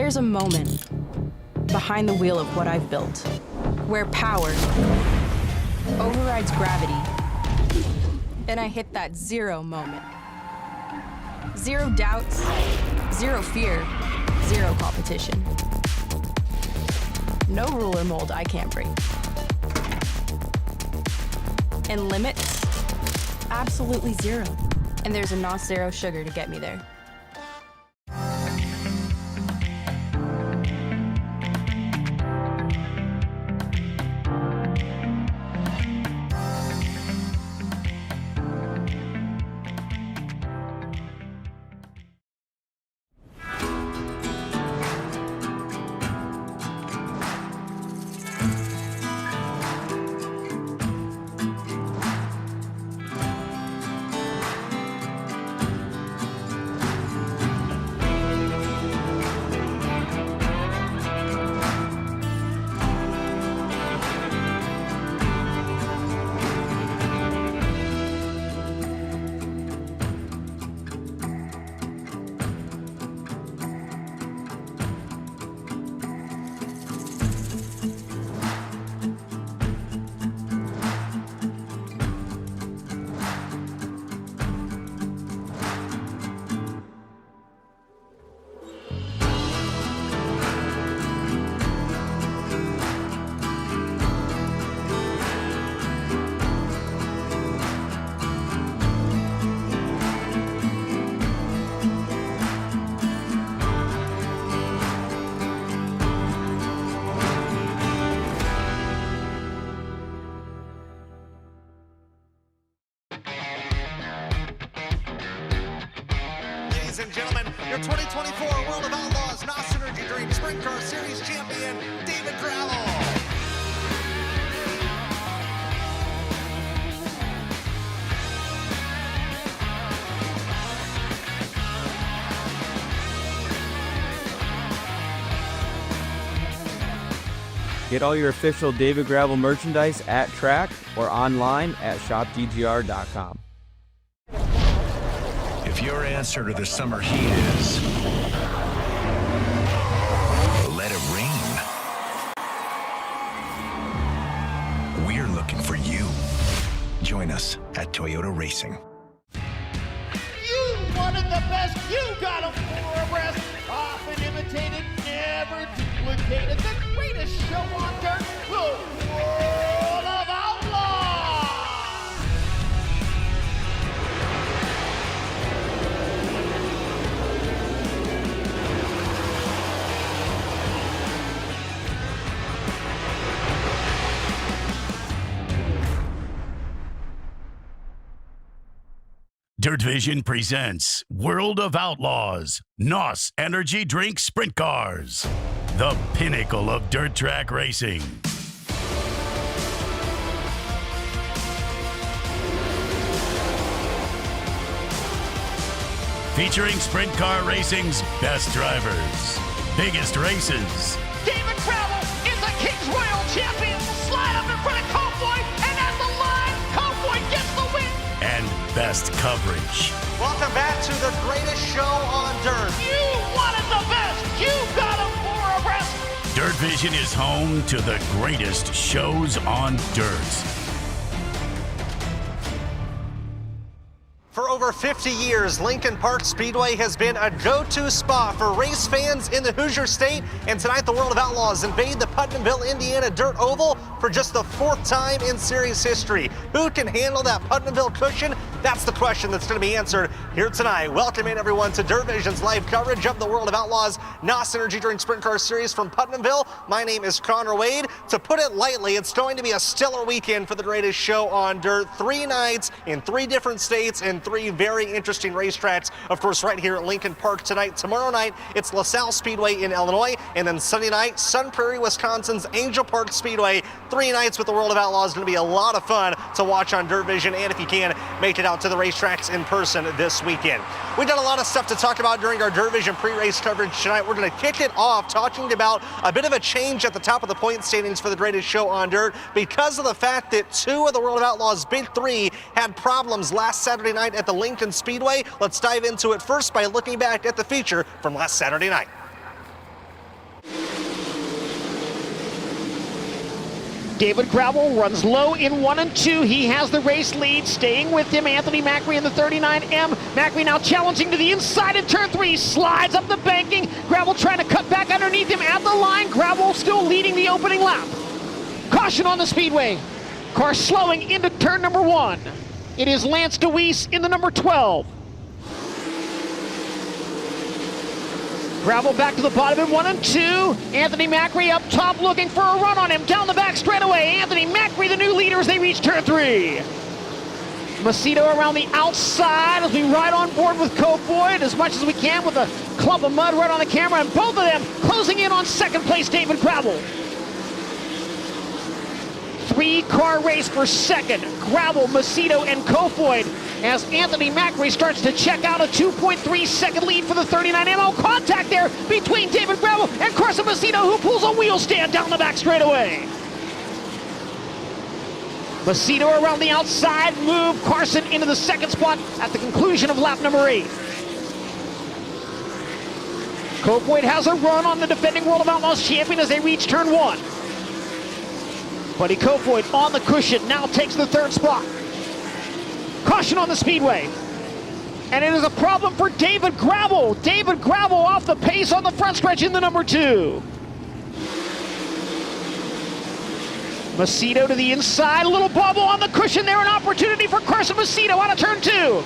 There's a moment behind the wheel of what I've built, where power overrides gravity, and I hit that zero moment. Zero doubts, zero fear, zero competition. No rule or mold I can't break. And limits, absolutely zero. And there's a NOS zero sugar to get me there. Ladies and gentlemen, your 2024 World of Outlaws NOS Energy Drink Sprint Car Series champion, David Gravel. Get all your official David Gravel merchandise at track or online at shopdgr.com. If your answer to the summer heat is let it rain, we're looking for you. Join us at Toyota Racing. You wanted the best, you got them for a rest. Often imitated, never duplicated. The greatest show on dirt, the World of Outlaws. DIRTVision presents World of Outlaws NOS Energy Drink Sprint Cars, the pinnacle of dirt track racing. Featuring sprint car racing's best drivers, biggest races. David Travel is the King's Royal Champion. Slide up in front of Cowboy, and at the line, Cowboy gets the win. And best coverage. Welcome back to the greatest show on dirt. You wanted the best, you got them for a rest. DIRTVision is home to the greatest shows on dirt. For over 50 years, Lincoln Park Speedway has been a go-to spot for race fans in the Hoosier State, and tonight the World of Outlaws invade the Putnamville, Indiana Dirt Oval for just the 4th time in series history. Who can handle that Putnamville cushion? That's the question that's going to be answered here tonight. Welcoming everyone to DIRTVision's live coverage of the World of Outlaws NOS Energy Drink Sprint Car Series from Putnamville. My name is Connor Wade. To put it lightly, it's going to be a stellar weekend for the greatest show on dirt. 3 nights in 3 different states and 3 very interesting racetracks. Of course, right here at Lincoln Park tonight. Tomorrow night, it's LaSalle Speedway in Illinois. And then Sunday night, Sun Prairie, Wisconsin's Angel Park Speedway. 3 nights with the World of Outlaws. Going to be a lot of fun to watch on DIRTVision. And if you can, make it out to the racetracks in person this weekend. We've done a lot of stuff to talk about during our DIRTVision pre-race coverage tonight. We're going to kick it off talking about a bit of a change at the top of the point standings for the greatest show on dirt because of the fact that 2 of the World of Outlaws' big 3 had problems last Saturday night at the Lincoln Speedway. Let's dive into it first by looking back at the feature from last Saturday night. David Gravel runs low in 1 and 2. He has the race lead. Staying with him, Anthony Macri in the 39M. Macri now challenging to the inside in turn 3. Slides up the banking. Gravel trying to cut back underneath him at the line. Gravel still leading the opening lap. Caution on the speedway. Car slowing into turn number 1. It is Lance DeWeese in the number 12. Gravel back to the bottom in 1 and 2. Anthony Macri up top looking for a run on him. Down the back straightaway. Anthony Macri, the new leader as they reach turn 3. Macedo around the outside as we ride on board with Kofoid as much as we can with a clump of mud right on the camera. And both of them closing in on second place, David Gravel. 3-car race for second. Gravel, Macedo, and Kofoid as Anthony Macri starts to check out a 2.3 second lead for the 39M. Contact there between David Gravel and Carson Macedo, who pulls a wheel stand down the back straightaway. Macedo around the outside, move Carson into the second spot at the conclusion of lap number 8. Kofoid has a run on the defending World of Outlaws champion as they reach turn 1. Buddy Kofoid on the cushion, now takes the 3rd spot. Caution on the speedway. And it is a problem for David Gravel. David Gravel off the pace on the front stretch in the number 2. Macedo to the inside, a little bubble on the cushion there, an opportunity for Carson Macedo out of turn 2.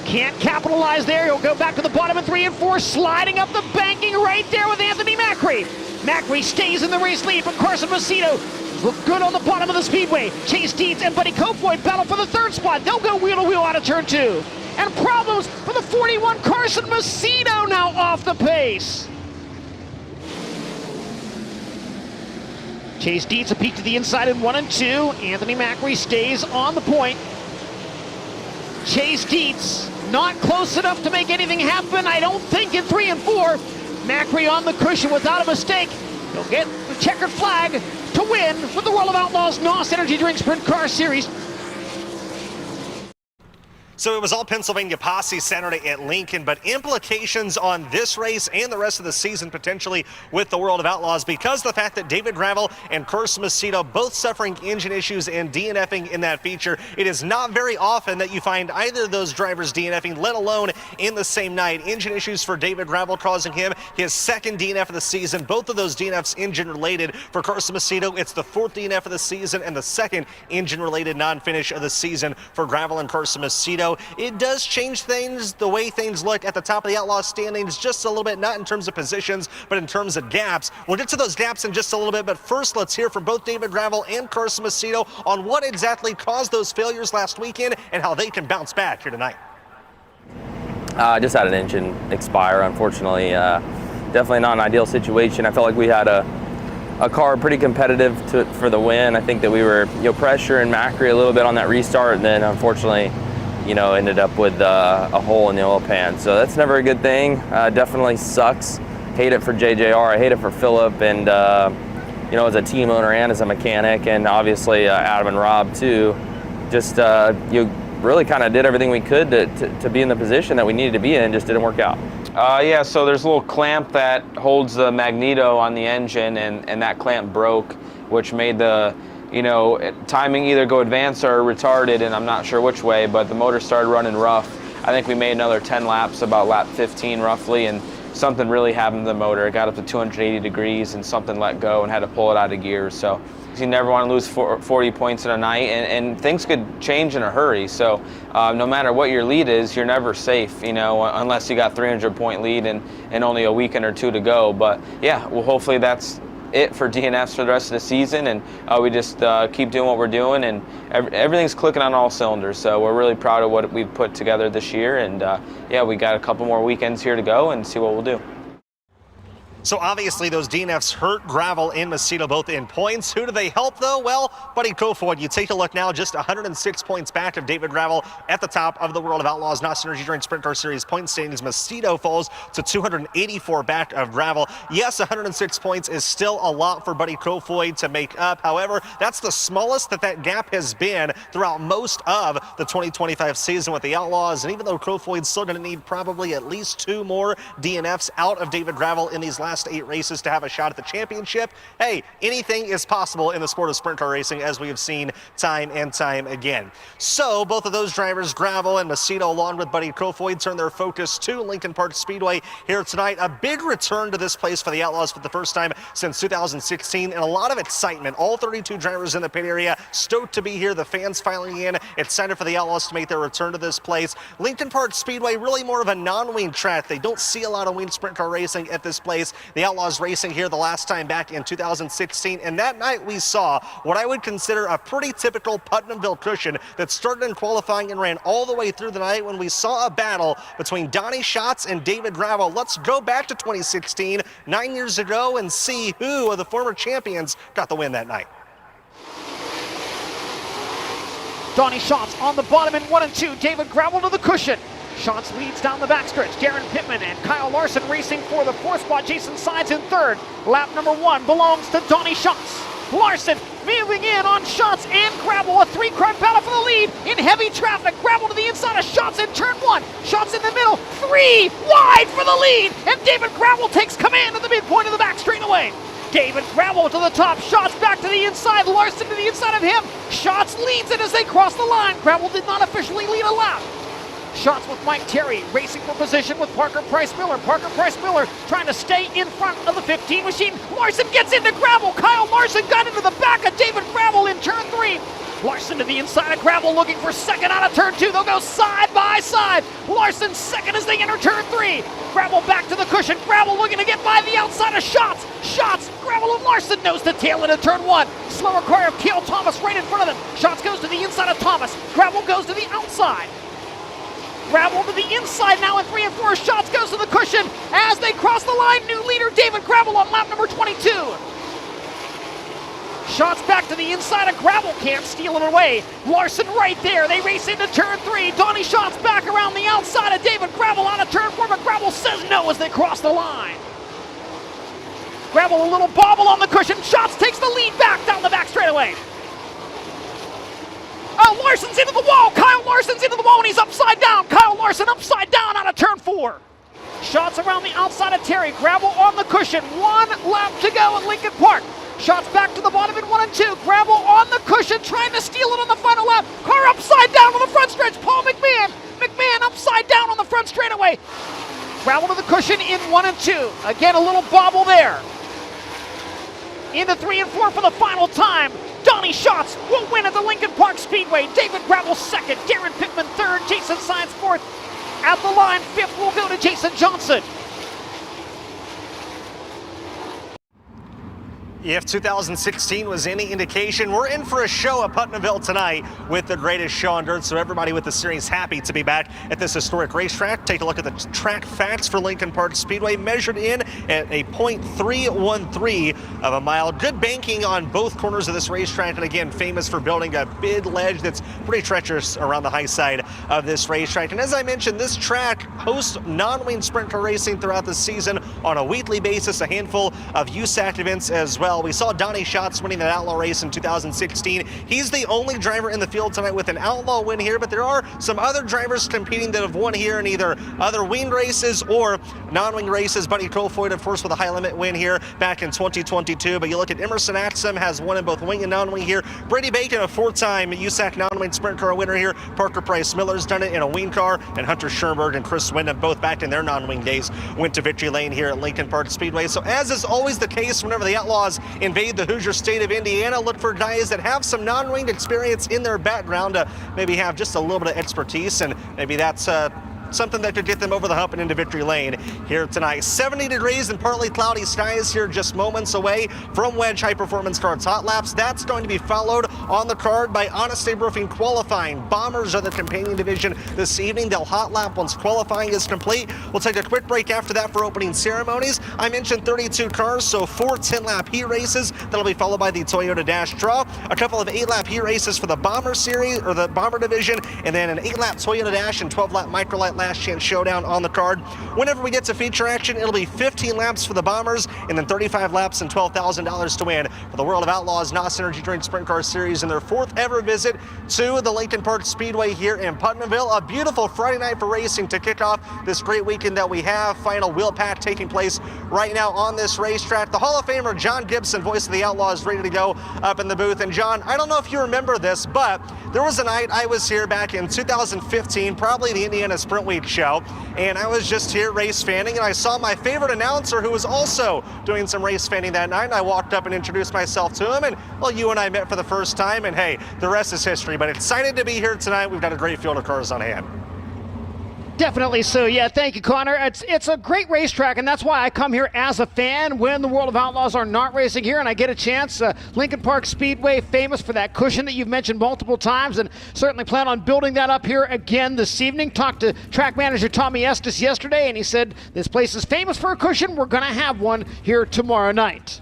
Can't capitalize there, he'll go back to the bottom in 3 and 4, sliding up the banking right there with Anthony Macri. Macri stays in the race lead, but Carson Macedo look good on the bottom of the speedway. Chase Deeds and Buddy Kofoid battle for the 3rd spot. They'll go wheel to wheel out of turn 2. And problems for the 41 Carson Macedo now off the pace. Chase Deeds a peek to the inside in 1 and 2. Anthony Macri stays on the point. Chase Deeds not close enough to make anything happen, I don't think, in 3 and 4. Macri on the cushion without a mistake. He'll get the checkered flag to win with the World of Outlaws NOS Energy Drink Sprint Car Series. So it was all Pennsylvania posse Saturday at Lincoln, but implications on this race and the rest of the season potentially with the World of Outlaws because the fact that David Gravel and Carson Macedo both suffering engine issues and DNFing in that feature. It is not very often that you find either of those drivers DNFing, let alone in the same night. Engine issues for David Gravel causing him his 2nd DNF of the season. Both of those DNFs engine related. For Carson Macedo, it's the 4th DNF of the season and the 2nd engine related non-finish of the season for Gravel and Carson Macedo. It does change things, the way things look at the top of the Outlaw standings just a little bit, not in terms of positions, but in terms of gaps. We'll get to those gaps in just a little bit, but first let's hear from both David Gravel and Carson Macedo on what exactly caused those failures last weekend and how they can bounce back here tonight. I just had an engine expire, unfortunately. Definitely not an ideal situation. I felt like we had a car pretty competitive for the win. I think that we were pressuring Macri a little bit on that restart, and then unfortunately ended up with a hole in the oil pan. So that's never a good thing. Definitely sucks. Hate it for JJR. I hate it for Phillip, and as a team owner and as a mechanic, and obviously Adam and Rob too. Just you really kind of did everything we could to be in the position that we needed to be in. Just didn't work out. Yeah. So there's a little clamp that holds the magneto on the engine, and that clamp broke, which made the timing either go advanced or retarded, and I'm not sure which way, but the motor started running rough. I think we made another 10 laps, about lap 15 roughly, and something really happened to the motor. It got up to 280 degrees and something let go and had to pull it out of gear. So you never want to lose 40 points in a night, and things could change in a hurry. So no matter what your lead is, you're never safe, unless you got 300-point lead and only a weekend or 2 to go. But yeah, well, hopefully that's it for DNFs for the rest of the season, and we just keep doing what we're doing, and everything's clicking on all cylinders. So we're really proud of what we've put together this year, and yeah, we got a couple more weekends here to go and see what we'll do. So obviously those DNFs hurt Gravel and Macedo both in points. Who do they help though? Well, Buddy Kofoid, you take a look now, just 106 points back of David Gravel at the top of the World of Outlaws NOS Energy Drink Sprint Car Series point standings. Macedo falls to 284 back of Gravel. Yes, 106 points is still a lot for Buddy Kofoid to make up. However, that's the smallest that gap has been throughout most of the 2025 season with the Outlaws. And even though Kofoid's still going to need probably at least 2 more DNFs out of David Gravel in these last last 8 races to have a shot at the championship. Hey, anything is possible in the sport of sprint car racing, as we have seen time and time again. So both of those drivers, Gravel and Macedo, along with Buddy Kofoid, turn their focus to Lincoln Park Speedway here tonight. A big return to this place for the Outlaws for the first time since 2016, and a lot of excitement. All 32 drivers in the pit area stoked to be here. The fans filing in, excited for the Outlaws to make their return to this place. Lincoln Park Speedway, really more of a non-wing track. They don't see a lot of wing sprint car racing at this place. The Outlaws racing here the last time back in 2016, and that night we saw what I would consider a pretty typical Putnamville cushion that started in qualifying and ran all the way through the night when we saw a battle between Donnie Schatz and David Gravel. Let's go back to 2016, 9 years ago, and see who of the former champions got the win that night. Donnie Schatz on the bottom in 1 and 2. David Gravel to the cushion. Schatz leads down the backstretch. Darren Pittman and Kyle Larson racing for the 4th spot. Jason Sides in 3rd. Lap number 1 belongs to Donnie Schatz. Larson moving in on Schatz and Gravel. A 3-car battle for the lead in heavy traffic. Gravel to the inside of Schatz in turn 1. Schatz in the middle. 3 wide for the lead. And David Gravel takes command at the midpoint of the back straightaway. David Gravel to the top, Schatz back to the inside, Larson to the inside of him. Schatz leads it as they cross the line. Gravel did not officially lead a lap. Schatz with Mike Terry racing for position with Parker Price Miller. Parker Price Miller trying to stay in front of the 15 machine. Larson gets into Gravel. Kyle Larson got into the back of David Gravel in turn 3. Larson to the inside of Gravel looking for second out of turn 2. They'll go side by side. Larson second as they enter turn 3. Gravel back to the cushion. Gravel looking to get by the outside of Schatz. Schatz, Gravel and Larson nose to tail into turn 1. Slower car of Cale Thomas right in front of them. Schatz goes to the inside of Thomas. Gravel goes to the outside. Gravel to the inside now in 3 and 4. Schatz goes to the cushion as they cross the line. New leader David Gravel on lap number 22. Schatz back to the inside of Gravel, can't steal it away. Larson right there. They race into turn 3. Donnie Schatz back around the outside of David Gravel out of turn 4, but Gravel says no as they cross the line. Gravel a little bobble on the cushion. Schatz takes the lead back down the back straightaway. Larson's into the wall. Kyle Larson's into the wall and he's upside down. Kyle Larson upside down out of turn 4. Schatz around the outside of Terry. Gravel on the cushion. 1 lap to go at Lincoln Park. Schatz back to the bottom in 1 and 2. Gravel on the cushion trying to steal it on the final lap. Car upside down on the front stretch. Paul McMahon. McMahon upside down on the front straightaway. Gravel to the cushion in 1 and 2. Again, a little bobble there. Into 3 and 4 for the final time. Donnie Schatz will win at the Lincoln Park Speedway. David Gravel 2nd. Darren Pittman 3rd. Jason Sides 4th. At the line, 5th will go to Jason Johnson. If 2016 was any indication, we're in for a show at Putnamville tonight with the greatest show on dirt, so everybody with the series happy to be back at this historic racetrack. Take a look at the track facts for Lincoln Park Speedway, measured in at a .313 of a mile. Good banking on both corners of this racetrack, and again, famous for building a big ledge that's pretty treacherous around the high side of this racetrack. And as I mentioned, this track hosts non-wing sprint car racing throughout the season on a weekly basis, a handful of USAC events as well. We saw Donnie Schatz winning that Outlaw race in 2016. He's the only driver in the field tonight with an Outlaw win here, but there are some other drivers competing that have won here in either other wing races or non-wing races. Buddy Kofoid, of course, with a high limit win here back in 2022, but you look at Emerson Axum has won in both wing and non-wing here. Brady Bacon, a 4-time USAC non-wing sprint car winner here. Parker Price Miller's done it in a wing car, and Hunter Schoenberg and Chris Wyndham, both back in their non-wing days, went to victory lane here at Lincoln Park Speedway. So as is always the case whenever the Outlaws invade the Hoosier state of Indiana, look for guys that have some non-winged experience in their background to maybe have just a little bit of expertise, and maybe that's something that could get them over the hump and into victory lane here tonight. 70 degrees and partly cloudy skies here just moments away from Wedge High Performance Cards Hot Laps. That's going to be followed on the card by Honest Abe Roofing qualifying. Bombers are the companion division this evening. They'll hot lap once qualifying is complete. We'll take a quick break after that for opening ceremonies. I mentioned 32 cars, so 4 10-lap heat races. That'll be followed by the Toyota Dash Draw. A couple of 8-lap heat races for the Bomber series or the Bomber division, and then an 8-lap Toyota Dash and 12-lap Microlight last chance showdown on the card. Whenever we get to feature action, it'll be 15 laps for the Bombers and then 35 laps and $12,000 to win for the World of Outlaws NOS Energy Drink Sprint Car Series in their 4th ever visit to the Lincoln Park Speedway here in Putnamville. A beautiful Friday night for racing to kick off this great weekend that we have. Final wheel pack taking place right now on this racetrack. The Hall of Famer John Gibson, voice of the Outlaws, ready to go up in the booth. And John, I don't know if you remember this, but there was a night I was here back in 2015, probably the Indiana Sprint Week show, and I was just here race fanning, and I saw my favorite announcer who was also doing some race fanning that night, and I walked up and introduced myself to him, and well, you and I met for the first time, and hey, the rest is history. But excited to be here tonight. We've got a great field of cars on hand. Definitely so. Yeah, thank you, Connor. It's a great racetrack, and that's why I come here as a fan when the World of Outlaws are not racing here, and I get a chance. Lincoln Park Speedway, famous for that cushion that you've mentioned multiple times, and certainly plan on building that up here again this evening. Talked to track manager Tommy Estes yesterday, and he said this place is famous for a cushion. We're going to have one here tomorrow night.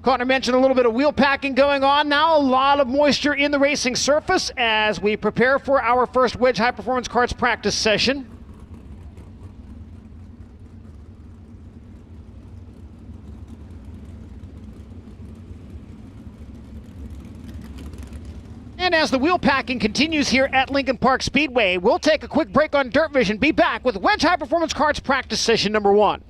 Connor mentioned a little bit of wheel packing going on now. A lot of moisture in the racing surface as we prepare for our first Wedge High Performance Karts practice session. And as the wheel packing continues here at Lincoln Park Speedway, we'll take a quick break on DIRTVision. Be back with Wedge High Performance Karts practice session number 1.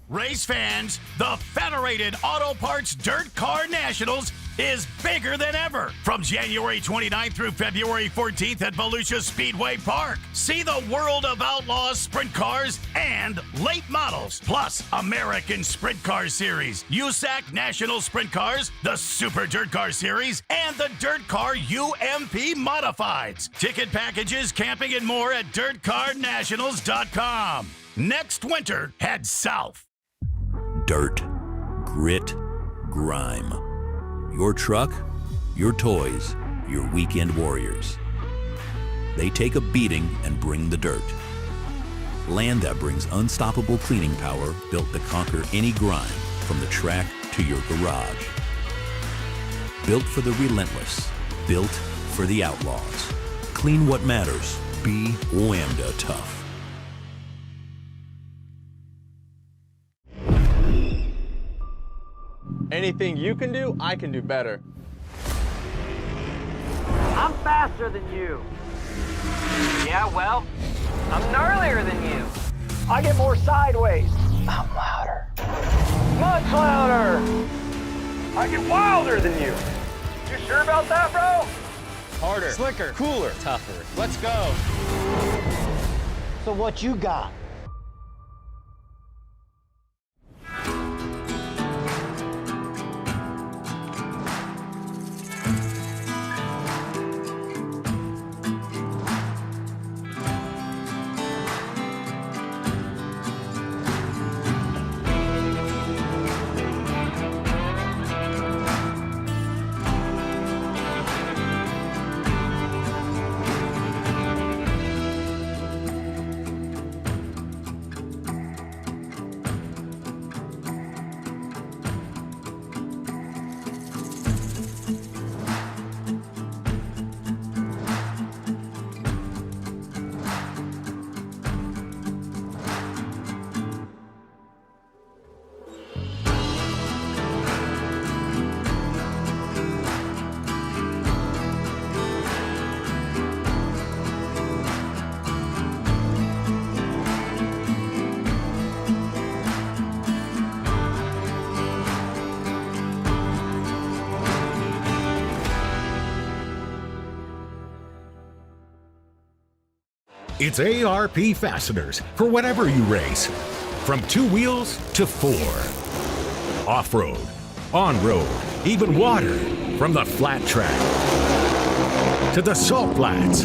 Race fans, the Federated Auto Parts Dirt Car Nationals is bigger than ever. From January 29th through February 14th at Volusia Speedway Park. See the World of Outlaws sprint cars and late models, plus American Sprint Car Series, USAC National Sprint Cars, the Super Dirt Car Series, and the Dirt Car UMP Modifieds. Ticket packages, camping, and more at DirtCarNationals.com. Next winter, head south. Dirt, grit, grime. Your truck, your toys, your weekend warriors. They take a beating and bring the dirt. Land that brings unstoppable cleaning power built to conquer any grime from the track to your garage. Built for the relentless, built for the outlaws. Clean what matters, be Lambda tough. Anything you can do, I can do better. I'm faster than you. Yeah, well, I'm gnarlier than you. I get more sideways. I'm louder. Much louder. I get wilder than you. You sure about that, bro? Harder, slicker, cooler, tougher. Let's go. So what you got? It's ARP fasteners for whatever you race. From 2 wheels to 4. Off-road, on-road, even water. From the flat track to the salt flats.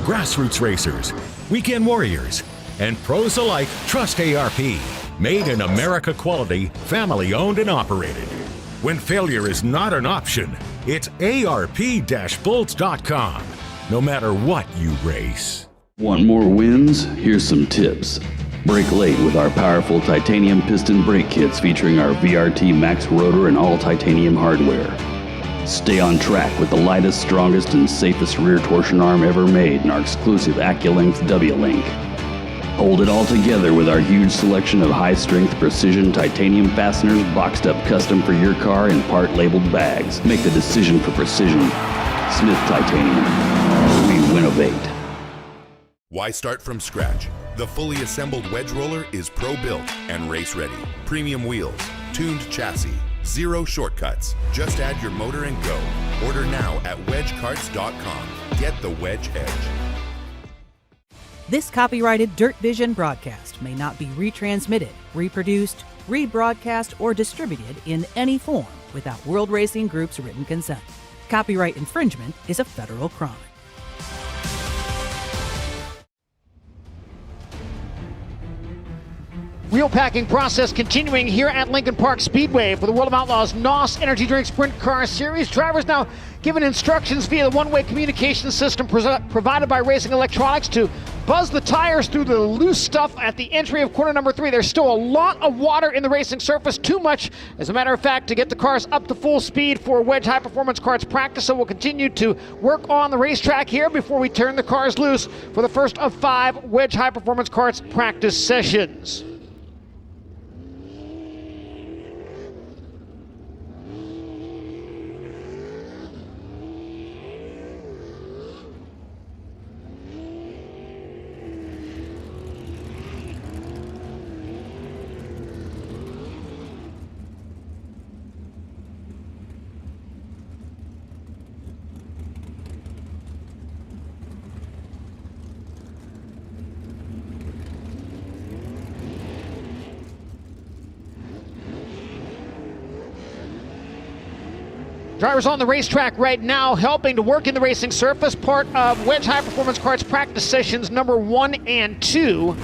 Grassroots racers, weekend warriors, and pros alike trust ARP. Made in America quality, family owned and operated. When failure is not an option, it's ARP-bolts.com. No matter what you race. Want more wins? Here's some tips. Brake late with our powerful titanium piston brake kits featuring our VRT Max rotor and all titanium hardware. Stay on track with the lightest, strongest, and safest rear torsion arm ever made in our exclusive AccuLength W-Link. Hold it all together with our huge selection of high-strength precision titanium fasteners boxed up custom for your car in part-labeled bags. Make the decision for precision. Smith Titanium. We winnovate. Why start from scratch? The fully assembled wedge roller is pro-built and race-ready. Premium wheels, tuned chassis, zero shortcuts. Just add your motor and go. Order now at wedgecarts.com. Get the wedge edge. This copyrighted DIRTVision broadcast may not be retransmitted, reproduced, rebroadcast, or distributed in any form without World Racing Group's written consent. Copyright infringement is a federal crime. Wheel packing process continuing here at Lincoln Park Speedway for the World of Outlaws NOS Energy Drink Sprint Car Series. Drivers now given instructions via the one-way communication system provided by Racing Electronics to buzz the tires through the loose stuff at the entry of corner number 3. There's still a lot of water in the racing surface, too much, as a matter of fact, to get the cars up to full speed for Wedge High Performance Karts practice. So we'll continue to work on the racetrack here before we turn the cars loose for the first of 5 Wedge High Performance Karts practice sessions. Drivers on the racetrack right now helping to work in the racing surface, part of Wedge High Performance Karts practice sessions number 1 and 2.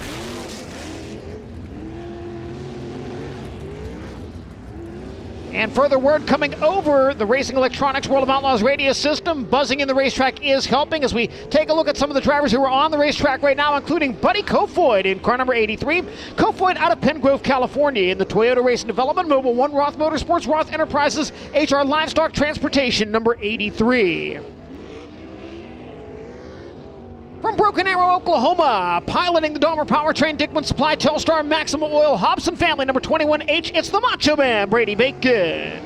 And further word coming over the Racing Electronics World of Outlaws radio system. Buzzing in the racetrack is helping as we take a look at some of the drivers who are on the racetrack right now, including Buddy Kofoid in car number 83. Kofoid out of Pen Grove, California in the Toyota Racing Development, Mobile One, Roth Motorsports, Roth Enterprises, HR Livestock Transportation number 83. From Broken Arrow, Oklahoma, piloting the Dahmer Powertrain, Dickman Supply, Telstar, Maxima Oil, Hobson Family, number 21H, it's the Macho Man, Brady Bacon.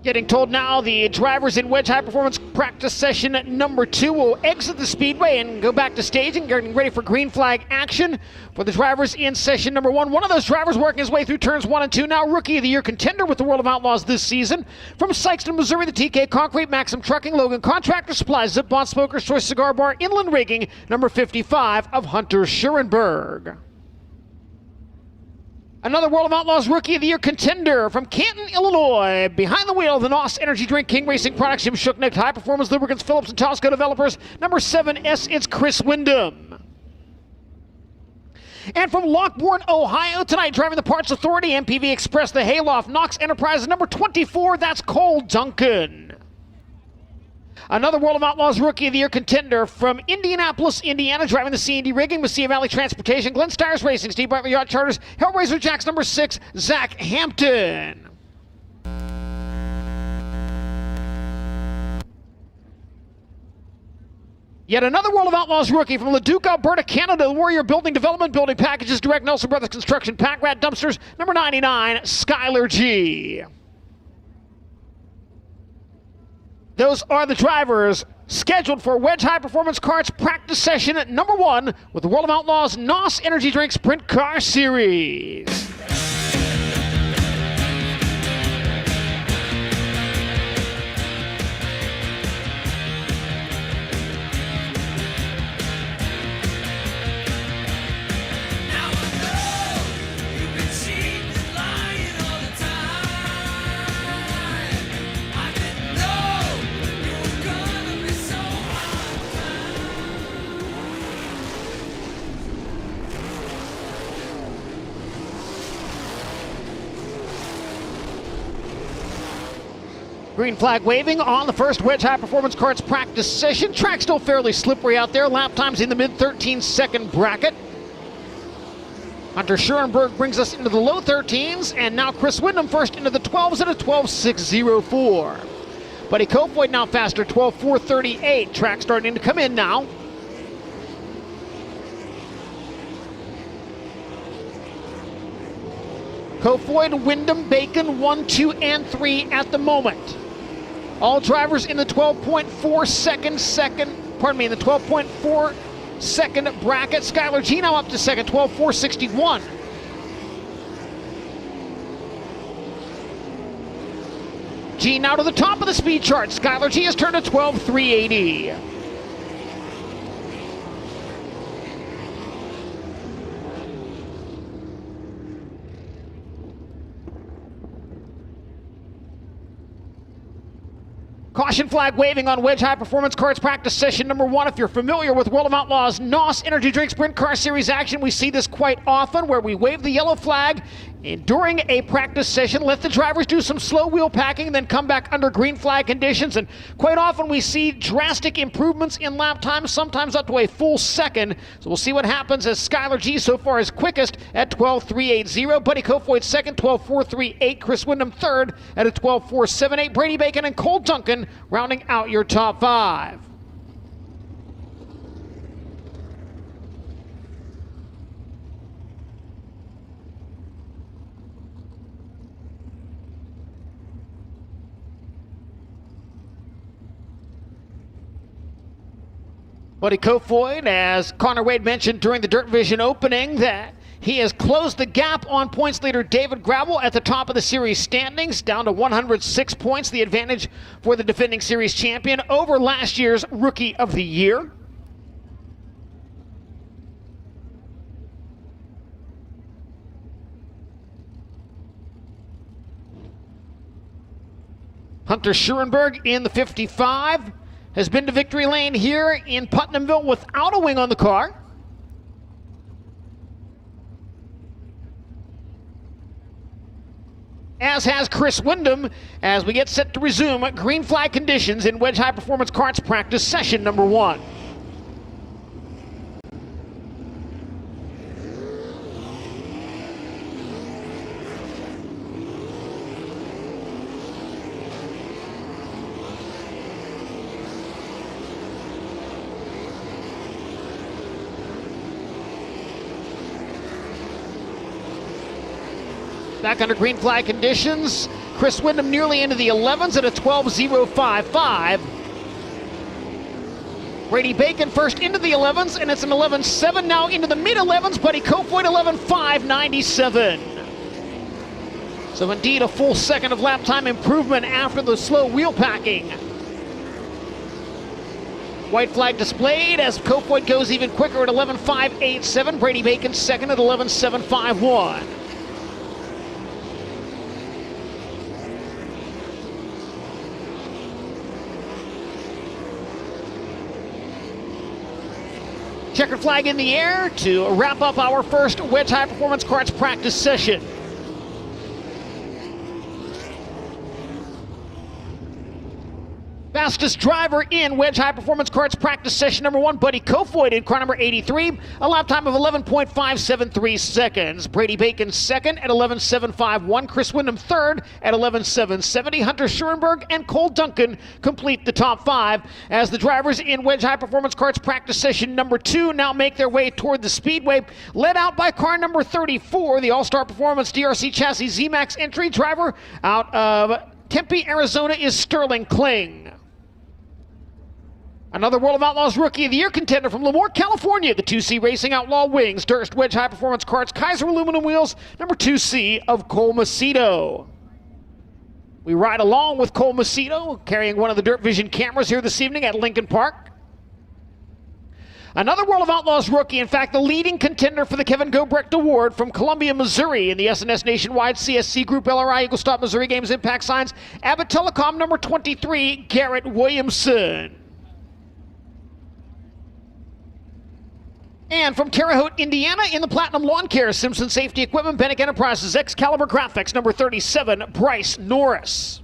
Getting told now the drivers in Wedge High Performance practice session number 2 will exit the speedway and go back to staging, getting ready for green flag action for the drivers in session number 1. One of those drivers working his way through turns 1 and 2, now Rookie of the Year contender with the World of Outlaws this season. From Sykeston, Missouri, the TK Concrete, Maxim Trucking, Logan Contractor Supply, Zip Bond Smokers, Choice Cigar Bar, Inland Rigging, number 55 of Hunter Schurenberg. Another World of Outlaws Rookie of the Year contender from Canton, Illinois. Behind the wheel of the NOS Energy Drink King Racing Products, Jim Shooknick, High Performance Lubricants, Phillips and Tosco Developers, number 7S, it's Chris Wyndham. And from Lockbourne, Ohio, tonight driving the Parts Authority, MPV Express, the Hayloft, Knox Enterprises, number 24, that's Cole Duncan. Another World of Outlaws Rookie of the Year contender from Indianapolis, Indiana, driving the C&D Rigging, Messiah Valley Transportation, Glenn Stires Racing, Steve Bartlett Yacht Charters, Hellraiser Jacks, number 6, Zach Hampton. Yet another World of Outlaws rookie from Leduc, Alberta, Canada, the Warrior Building Development, Building Packages, Direct Nelson Brothers Construction, Pack Rat Dumpsters, number 99, Skylar G. Those are the drivers scheduled for Wedge High Performance Karts practice session at number 1 with the World of Outlaws NOS Energy Drink Sprint Car Series. Green flag waving on the first Wedge High Performance Karts practice session. Track still fairly slippery out there. Lap times in the mid 13-second bracket. Hunter Schurenberg brings us into the low 13s, and now Chris Windham first into the 12s at a 12.604. Buddy Kofoid now faster, 12.438. Track starting to come in now. Kofoid, Windham, Bacon, 1, 2, and 3 at the moment. All drivers in the 12.4 in the 12.4 second bracket. Skylar G now up to second, 12.461. G now to the top of the speed chart. Skylar G has turned to 12.380. Caution flag waving on Wedge High Performance Cards practice session number 1. If you're familiar with World of Outlaws NOS Energy Drink Sprint Car Series action, we see this quite often where we wave the yellow flag during a practice session, let the drivers do some slow wheel packing, and then come back under green flag conditions. And quite often we see drastic improvements in lap time, sometimes up to a full second. So we'll see what happens as Skylar G so far is quickest at 12.380. Buddy Kofoid second, 12.438. Chris Windham third at a 12.478. Brady Bacon and Cole Duncan rounding out your top 5. Buddy Kofoid, as Connor Wade mentioned during the DIRTVision opening, that he has closed the gap on points leader David Gravel at the top of the series standings, down to 106 points, the advantage for the defending series champion over last year's Rookie of the Year. Hunter Schurenberg in the 55 has been to victory lane here in Putnamville without a wing on the car. As has Chris Windham, as we get set to resume green flag conditions in Wedge High Performance Karts practice session number 1. Back under green flag conditions, Chris Windham nearly into the 11s at a 12.055. Brady Bacon first into the 11s, and it's an 11.7 now into the mid-11s. Buddy Kofoid 11.597. So indeed a full second of lap time improvement after the slow wheel packing. White flag displayed as Kofoid goes even quicker at 11.587. Brady Bacon second at 11.751. Checkered flag in the air to wrap up our first Wedge High Performance Karts practice session. Fastest driver in Wedge High Performance Karts practice session number 1, Buddy Kofoid in car number 83, a lap time of 11.573 seconds. Brady Bacon second at 11.751. Chris Windham third at 11.770. Hunter Schurenberg and Cole Duncan complete the top 5 as the drivers in Wedge High Performance Karts practice session number 2 now make their way toward the speedway, led out by car number 34, the All-Star Performance DRC Chassis Z-Max entry driver out of Tempe, Arizona is Sterling Kling. Another World of Outlaws Rookie of the Year contender from Lemoore, California, the 2C Racing Outlaw Wings, Durst Wedge High Performance Karts, Kaiser Aluminum Wheels, number 2C of Cole Macedo. We ride along with Cole Macedo, carrying one of the DIRTVision cameras here this evening at Lincoln Park. Another World of Outlaws rookie, in fact, the leading contender for the Kevin Gobrecht Award from Columbia, Missouri in the SNS Nationwide CSC Group LRI Eagle Stop Missouri Games Impact Signs, Abbott Telecom number 23, Garrett Williamson. And from Terre Haute, Indiana, in the Platinum Lawn Care, Simpson Safety Equipment, Bennick Enterprises, Excalibur Graphics, number 37, Bryce Norris.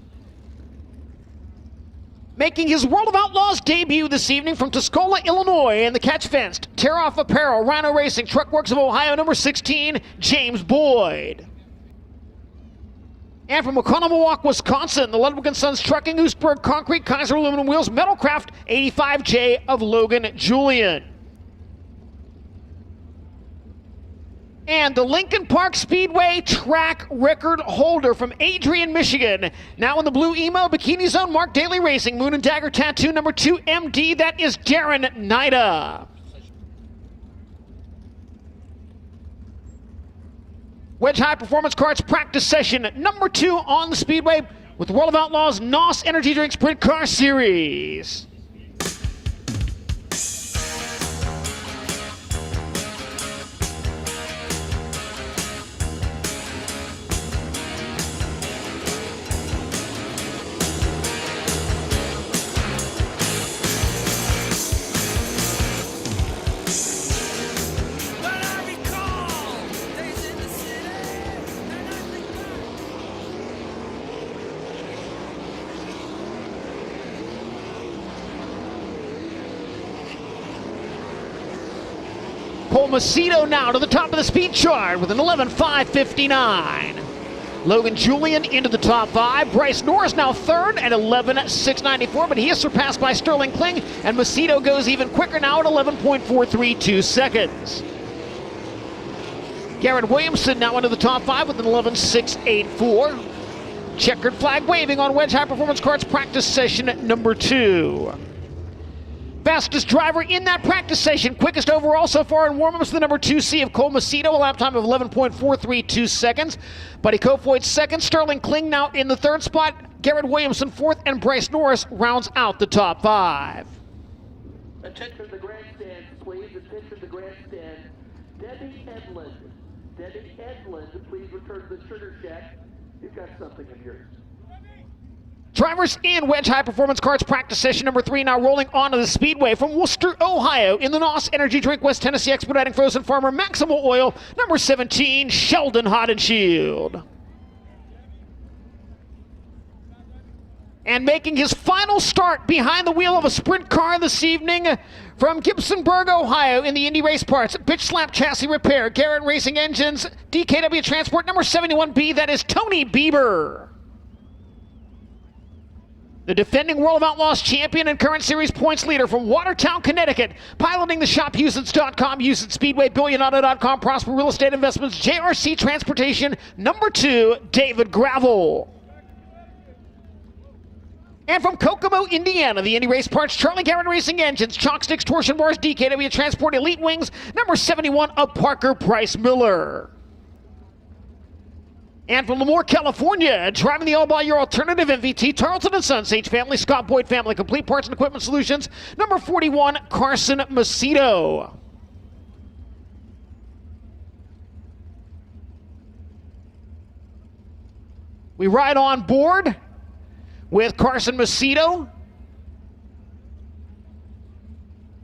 Making his World of Outlaws debut this evening from Tuscola, Illinois, in the catch-fenced, tear-off apparel, Rhino Racing, Truck Works of Ohio, number 16, James Boyd. And from Oconomowoc, Wisconsin, the Ludwig & Sons Trucking, Oostburg Concrete, Kaiser Aluminum Wheels, Metalcraft 85J of Logan Julian. And the Lincoln Park Speedway track record holder from Adrian, Michigan. Now in the blue emo bikini zone, Mark Daly Racing, Moon and Dagger Tattoo number 2 MD. That is Darren Nida. Wedge High Performance Karts practice session number 2 on the Speedway with the World of Outlaws NOS Energy Drink Sprint Car Series. Cole Macedo now to the top of the speed chart with an 11.559. Logan Julian into the top 5. Bryce Norris now third at 11.694, but he is surpassed by Sterling Kling, and Macedo goes even quicker now at 11.432 seconds. Garrett Williamson now into the top 5 with an 11.684. Checkered flag waving on Wedge High Performance Karts practice session number 2. Fastest driver in that practice session, quickest overall so far in warm-ups, the number 2C of Cole Macedo, a lap time of 11.432 seconds. Buddy Kofoid second, Sterling Kling now in the third spot, Garrett Williamson fourth, and Bryce Norris rounds out the top 5. Attention to the grandstand, please. Attention to the grandstand. Debbie Edlund. Debbie Edlund, please return to the sugar shack. You've got something of yours. Drivers in Wedge High Performance Karts practice session number 3 now rolling onto the Speedway from Worcester, Ohio in the NOS Energy Drink West Tennessee Expediting Frozen Farmer Maximal Oil, number 17, Sheldon Hodenshield. And making his final start behind the wheel of a sprint car this evening from Gibsonburg, Ohio in the Indy Race Parts, Bitch Slap Chassis Repair, Garrett Racing Engines, DKW Transport, number 71B, that is Tony Bieber. The defending World of Outlaws champion and current series points leader from Watertown, Connecticut, piloting the shop Usance.com, Usance Speedway, BillionAuto.com, Prosper Real Estate Investments, JRC Transportation, number 2, David Gravel. And from Kokomo, Indiana, the Indy Race Parts, Charlie Garrett Racing Engines, Chalk Sticks, Torsion Bars, DKW Transport, Elite Wings, number 71 of Parker Price Miller. And from Lemoore, California, driving the all-by-your alternative MVT, Tarleton & Sons, H Family, Scott Boyd Family, Complete Parts and Equipment Solutions, number 41, Carson Macedo. We ride on board with Carson Macedo.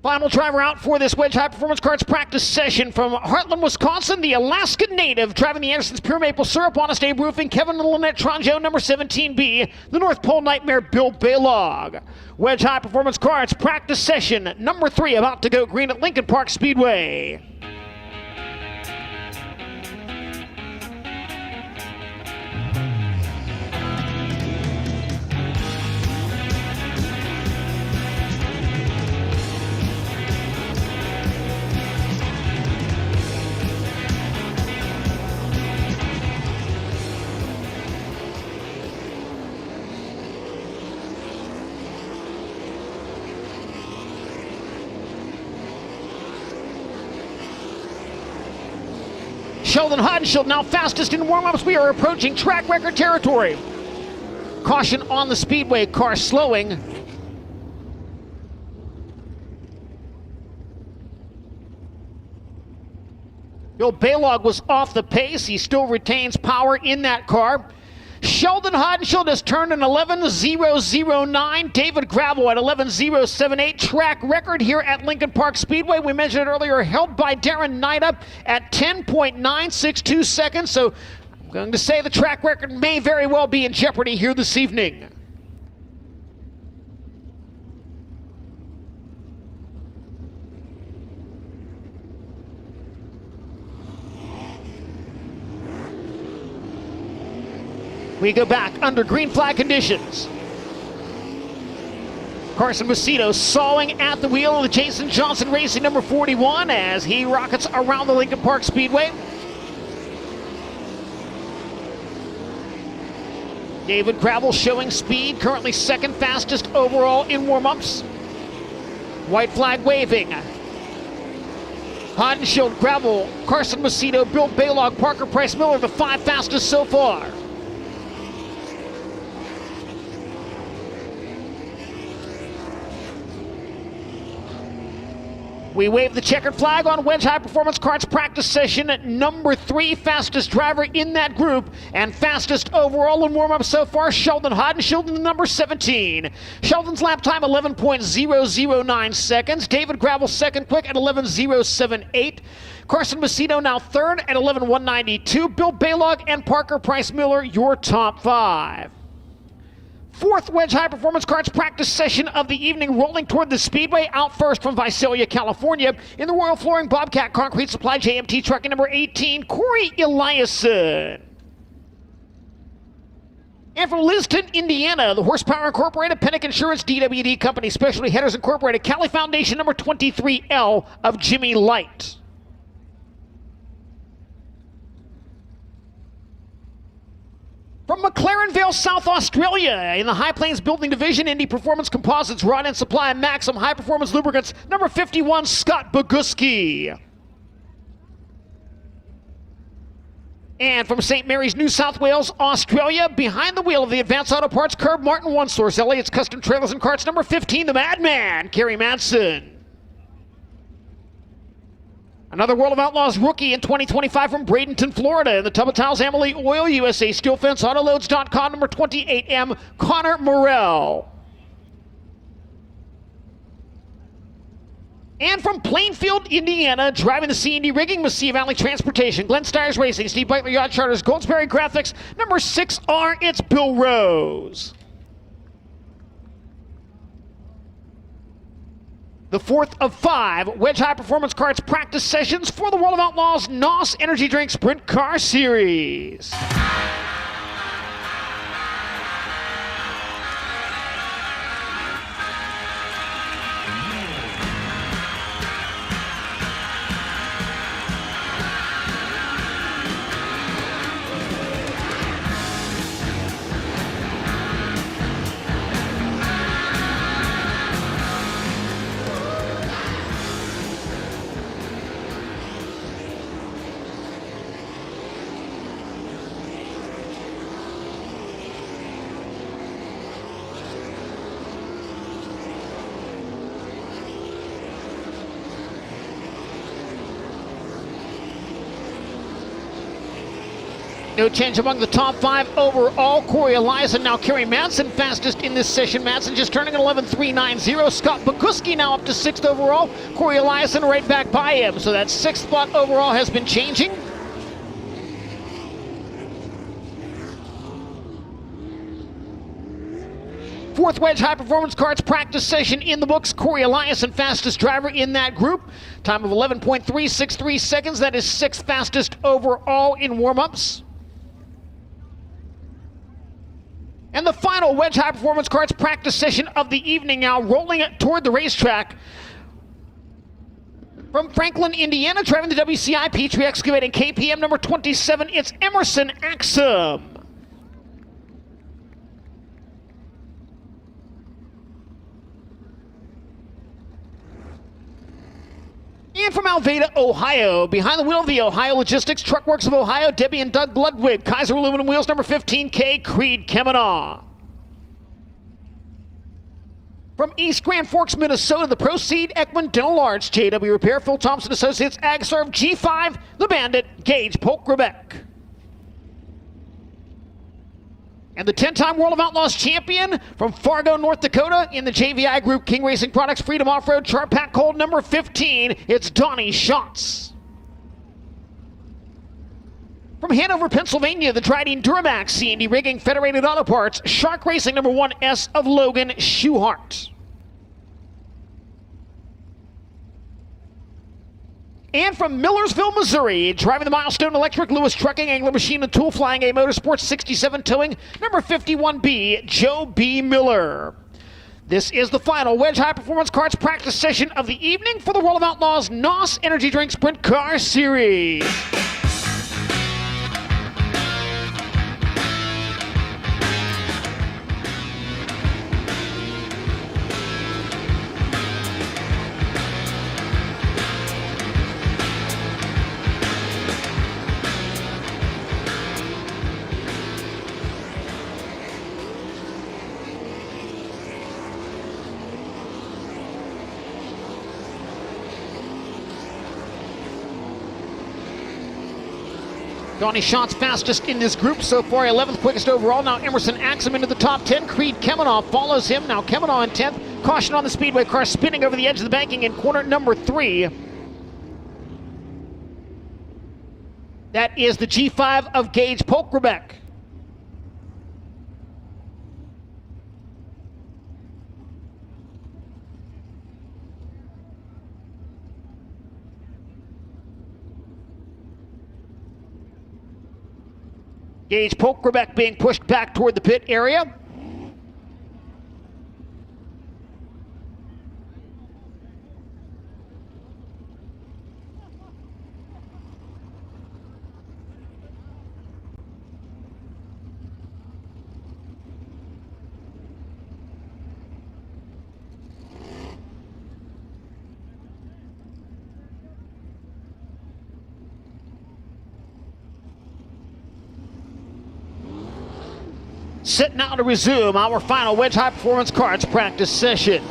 Final driver out for this Wedge High Performance Karts practice session from Heartland, Wisconsin, the Alaska native driving the Anderson's Pure Maple Syrup, Honest Abe Roofing, Kevin and Lynette Tronjo, number 17B, the North Pole Nightmare, Bill Baylog. Wedge High Performance Karts practice session number 3 about to go green at Lincoln Park Speedway. Sheldon Hodenshield now fastest in warm-ups. We are approaching track record territory. Caution on the Speedway, car slowing. Bill Baylog was off the pace. He still retains power in that car. Sheldon Hodenshield has turned an 11.009. David Gravel at 11.078. Track record here at Lincoln Park Speedway. We mentioned it earlier, held by Darren Nida at 10.962 seconds. So I'm going to say the track record may very well be in jeopardy here this evening. We go back under green flag conditions. Carson Macedo sawing at the wheel of the Jason Johnson Racing number 41 as he rockets around the Lincoln Park Speedway. David Gravel showing speed, currently second fastest overall in warm-ups. White flag waving. Hodenshield, Gravel, Carson Macedo, Bill Baylog, Parker Price Miller, the 5 fastest so far. We wave the checkered flag on Wedge High Performance Karts practice session. Number 3 fastest driver in that group and fastest overall in warm-up so far, Sheldon Hodenshield in the number 17. Sheldon's lap time 11.009 seconds. David Gravel second quick at 11.078. Carson Macedo now third at 11.192. Bill Baylog and Parker Price Miller your top 5. 4th Wedge High Performance Karts practice session of the evening, rolling toward the Speedway. Out first from Visalia, California, in the Royal Flooring Bobcat Concrete Supply JMT trucking number 18, Corey Eliason. And from Liston, Indiana, the Horsepower Incorporated, Pennick Insurance, DWD Company, Specialty Headers Incorporated, Cali Foundation number 23L of Jimmy Light. From McLarenville, South Australia, in the High Plains Building Division, Indy Performance Composites, Rod and Supply, Maxim High Performance Lubricants, number 51, Scott Boguski. And from St. Mary's, New South Wales, Australia, behind the wheel of the Advanced Auto Parts, Curb Martin One Source, Elliott's Custom Trailers and Carts, number 15, the Madman, Kerry Madsen. Another World of Outlaws rookie in 2025 from Bradenton, Florida, in the Tub of Towels, Amalie Oil, USA Steel Fence, Autoloads.com, number 28M, Connor Morrell. And from Plainfield, Indiana, driving the C&D Rigging, Massey Valley Transportation, Glenn Stiers Racing, Steve Butler Yacht Charters, Goldsberry Graphics, number 6R, it's Bill Rose. The 4th of 5 Wedge High Performance Karts practice sessions for the World of Outlaws NOS Energy Drink Sprint Car Series. No change among the top 5 overall. Corey Elias and now Kerry Madsen fastest in this session. Madsen just turning an 11.390. Scott Boguski now up to 6th overall. Corey Elias right back by him. So that 6th spot overall has been changing. Fourth Wedge High Performance Karts practice session in the books. Corey Eliason, fastest driver in that group. Time of 11.363 seconds. That is 6th fastest overall in warm-ups. And the final Wedge High Performance Karts practice session of the evening now, rolling it toward the racetrack. From Franklin, Indiana, driving the WCI Petrie Excavating KPM number 27, it's Emerson Axum. And from Alveda, Ohio, behind the wheel of the Ohio Logistics Truck Works of Ohio, Debbie and Doug Ludwig, Kaiser Aluminum Wheels, number 15K, Creed Kemanaugh. From East Grand Forks, Minnesota, the Proceed, Ekman, Dental Arts, JW Repair, Phil Thompson Associates, AgServe, G5, The Bandit, Gage, Polk, Quebec. And the 10-time World of Outlaws champion from Fargo, North Dakota, in the JVI Group, King Racing Products, Freedom Off-Road, Chart Pack Cold number 15, it's Donnie Schatz. From Hanover, Pennsylvania, the Dryden Duramax, C&D Rigging, Federated Auto Parts, Shark Racing number 1S of Logan Schuhart. And from Millersville, Missouri, driving the Milestone Electric, Lewis Trucking, Angler Machine and Tool, Flying A Motorsports, 67 Towing, number 51B, Joe B. Miller. This is the final Wedge High Performance Karts practice session of the evening for the World of Outlaws NOS Energy Drink Sprint Car Series. Donnie Schatz fastest in this group so far, 11th quickest overall. Now Emerson Axum into the top 10. Creed Kemanaugh follows him. Now Kemanaugh in 10th. Caution on the speedway car spinning over the edge of the banking in corner number 3. That is the G5 of Gage Polkrebeck. Gage Polkrebeck being pushed back toward the pit area. Set now to resume our final Wedge High Performance Karts practice session.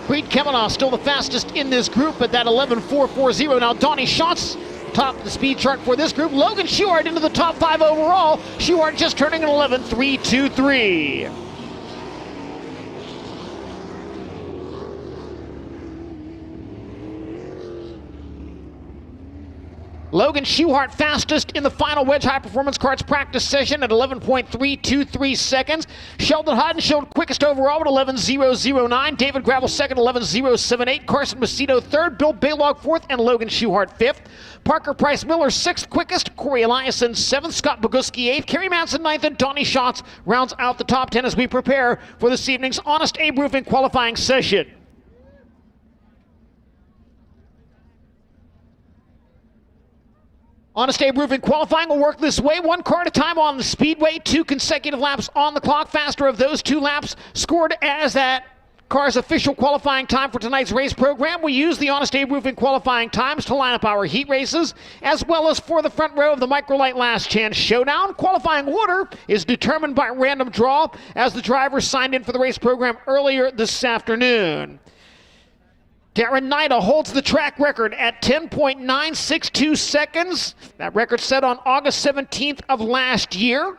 Creed Kemanaugh still the fastest in this group at that 11.440. Now Donnie Schatz top of the speed chart for this group. Logan Schuart into the top 5 overall. Schuart just turning an 11.323. Logan Schuart fastest in the final Wedge High Performance Karts practice session at 11.323 seconds. Sheldon Hodenshield quickest overall at 11.009. David Gravel second, 11.078. Carson Macedo third. Bill Baylog fourth, and Logan Schuart fifth. Parker Price Miller sixth quickest. Corey Eliason seventh. Scott Boguski eighth. Kerry Manson ninth, and Donnie Schatz rounds out the top 10 as we prepare for this evening's Honest Abe Roofing qualifying session. Honest Abe Roofing qualifying will work this way. 1 car at a time on the speedway. 2 consecutive laps on the clock. Faster of those 2 laps scored as that car's official qualifying time for tonight's race program. We use the Honest Abe Roofing qualifying times to line up our heat races, as well as for the front row of the Microlight Last Chance Showdown. Qualifying order is determined by random draw as the drivers signed in for the race program earlier this afternoon. Darren Nida holds the track record at 10.962 seconds. That record set on August 17th of last year.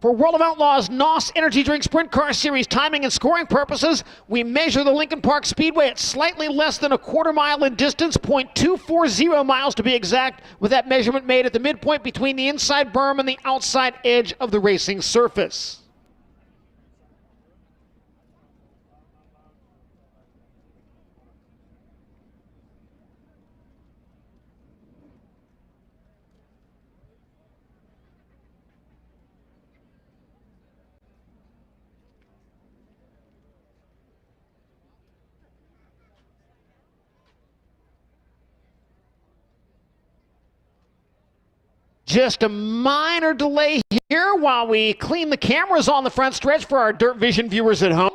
For World of Outlaws NOS Energy Drink Sprint Car Series timing and scoring purposes, we measure the Lincoln Park Speedway at slightly less than a quarter mile in distance, 0.240 miles to be exact, with that measurement made at the midpoint between the inside berm and the outside edge of the racing surface. Just a minor delay here while we clean the cameras on the front stretch for our DIRTVision viewers at home.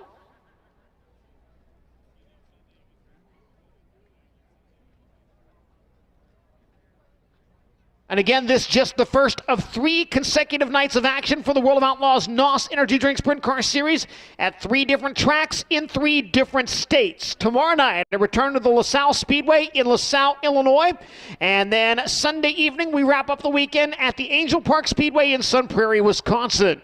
And again, this just the first of 3 consecutive nights of action for the World of Outlaws NOS Energy Drink Sprint Car Series at 3 different tracks in 3 different states. Tomorrow night, a return to the LaSalle Speedway in LaSalle, Illinois. And then Sunday evening, we wrap up the weekend at the Angel Park Speedway in Sun Prairie, Wisconsin.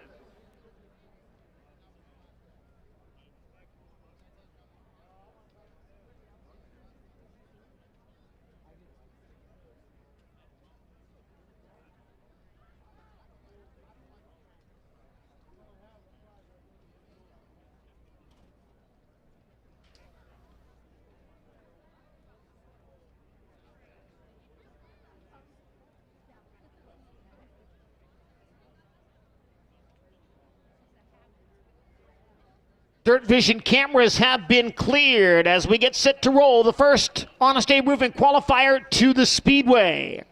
DIRTVision cameras have been cleared as we get set to roll the first Honest Abe Roofing qualifier to the Speedway.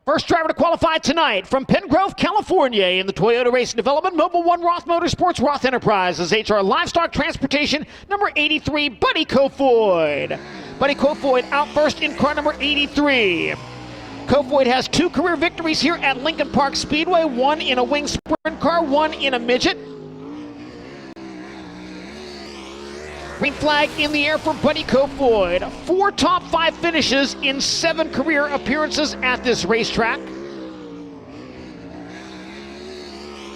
First driver to qualify tonight from Pengrove, California in the Toyota Racing Development Mobile One Roth Motorsports Roth Enterprises HR Livestock Transportation number 83, Buddy Kofoid. Buddy Kofoid out first in car number 83. Kofoid has 2 career victories here at Lincoln Park Speedway, one in a wing sprint car, one in a midget. Green flag in the air for Buddy Kofoid. 4 top 5 finishes in 7 career appearances at this racetrack.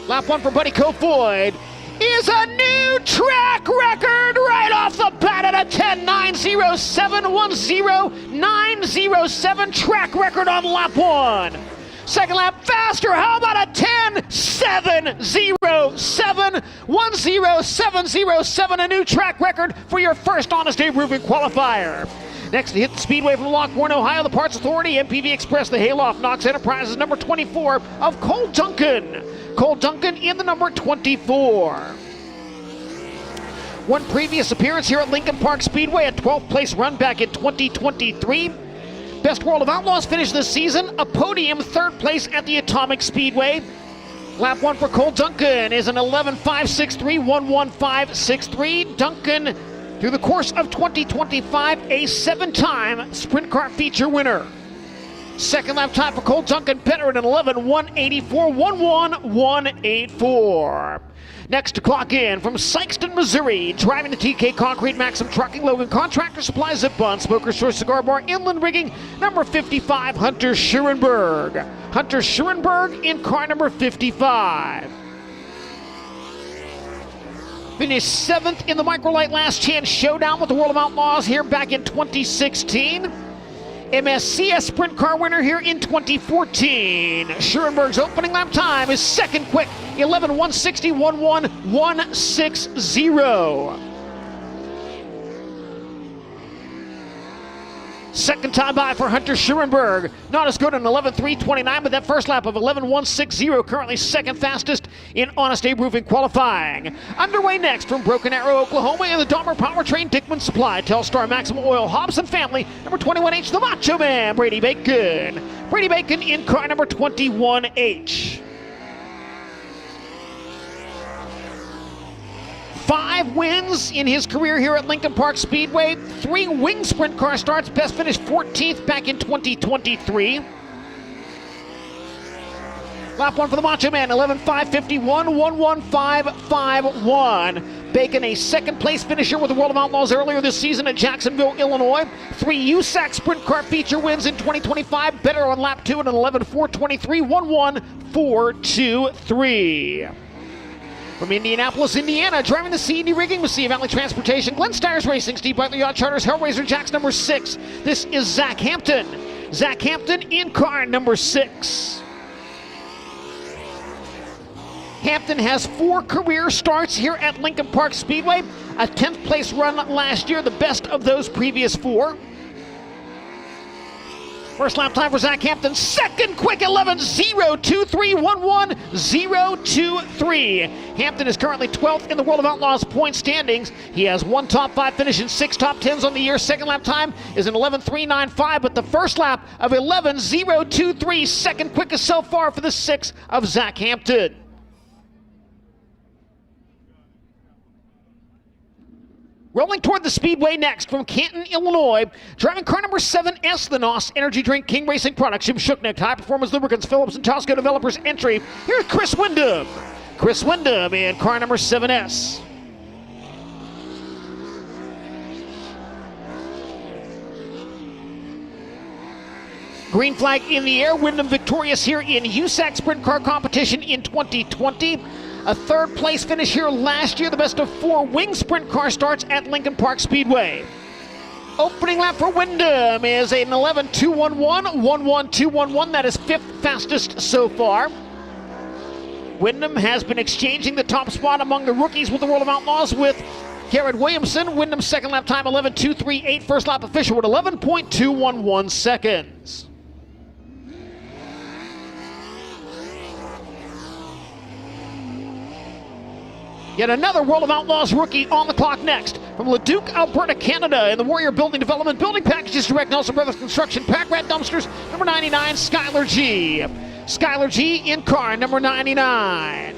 Lap 1 for Buddy Kofoid is a new track record right off the bat at a 10.907.10.907 track record on lap 1. Second lap faster, how about a 10.707.10.707, a new track record for your first Honest Abe Roofing qualifier. Next to hit the Speedway from Lockbourne, Ohio, the Parts Authority, MPV Express, the Hayloft Knox Enterprises, number 24 of Cole Duncan. Cole Duncan in the number 24. One previous appearance here at Lincoln Park Speedway, a 12th place run back in 2023. Best World of Outlaws finish this season, a podium 3rd place at the Atomic Speedway. Lap 1 for Cole Duncan is an 11.563, 115.63. Duncan, through the course of 2025, a 7-time sprint car feature winner. Second lap time for Cole Duncan, better at an 11.184, 111.84. Next to clock in from Sikeston, Missouri, driving the TK Concrete, Maxim Trucking, Logan Contractor Supply, Zip Bun, Smoker's Choice Cigar Bar, Inland Rigging, number 55, Hunter Schurenberg. Hunter Schurenberg in car number 55. Finished 7th in the Microlight Last Chance Showdown with the World of Outlaws here back in 2016. MSCS Sprint Car winner here in 2014. Schurenberg's opening lap time is second quick, 11.160, 111.160. Second time by for Hunter Schurenberg. Not as good an 11.329, but that first lap of 11.160, currently second fastest in Honest Abe Roofing qualifying. Underway next from Broken Arrow, Oklahoma in the Dahmer Powertrain, Dickman Supply, Telstar Maximum Oil, Hobson Family, number 21H, the Macho Man, Brady Bacon. Brady Bacon in car number 21H. 5 wins in his career here at Lincoln Park Speedway. 3 wing sprint car starts. Best finish 14th back in 2023. Lap 1 for the Macho Man, 11.551, 115.51. Bacon, a second place finisher with the World of Outlaws earlier this season at Jacksonville, Illinois. 3 USAC sprint car feature wins in 2025. Better on lap 2 at an 11.423, 114.23. From Indianapolis, Indiana, driving the C&D Rigging with Sea Valley Transportation, Glenn Stires Racing, Steve Butler Yacht Charters, Hellraiser Jacks number 6. This is Zach Hampton. Zach Hampton in car number 6. Hampton has 4 career starts here at Lincoln Park Speedway. A 10th place run last year, the best of those previous 4. First lap time for Zach Hampton, second quick 11.023, 11023. Hampton is currently 12th in the World of Outlaws point standings. He has 1 top 5 finish and 6 top 10s on the year. Second lap time is an 11.395, but the first lap of 11.023, second quickest so far for the 6 of Zach Hampton. Rolling toward the Speedway next from Canton, Illinois, driving car number 7S, the NOS Energy Drink King Racing Products, Jim Shooknecht, High Performance Lubricants, Phillips and Tosco Developers entry. Here's Chris Wyndham. Chris Wyndham in car number 7S. Green flag in the air, Wyndham victorious here in USAC Sprint Car Competition in 2020. A 3rd place finish here last year, the best of 4 wing sprint car starts at Lincoln Park Speedway. Opening lap for Wyndham is an 11.211, 11211. That is 5th fastest so far. Wyndham has been exchanging the top spot among the rookies with the World of Outlaws with Garrett Williamson. Wyndham's second lap time, 11.238. First lap official at 11.211 seconds. Yet another World of Outlaws rookie on the clock next. From Leduc, Alberta, Canada, in the Warrior Building Development, Building Packages Direct, Nelson Brothers Construction, Pack Rat Dumpsters, number 99, Skylar G. Skylar G in car, number 99.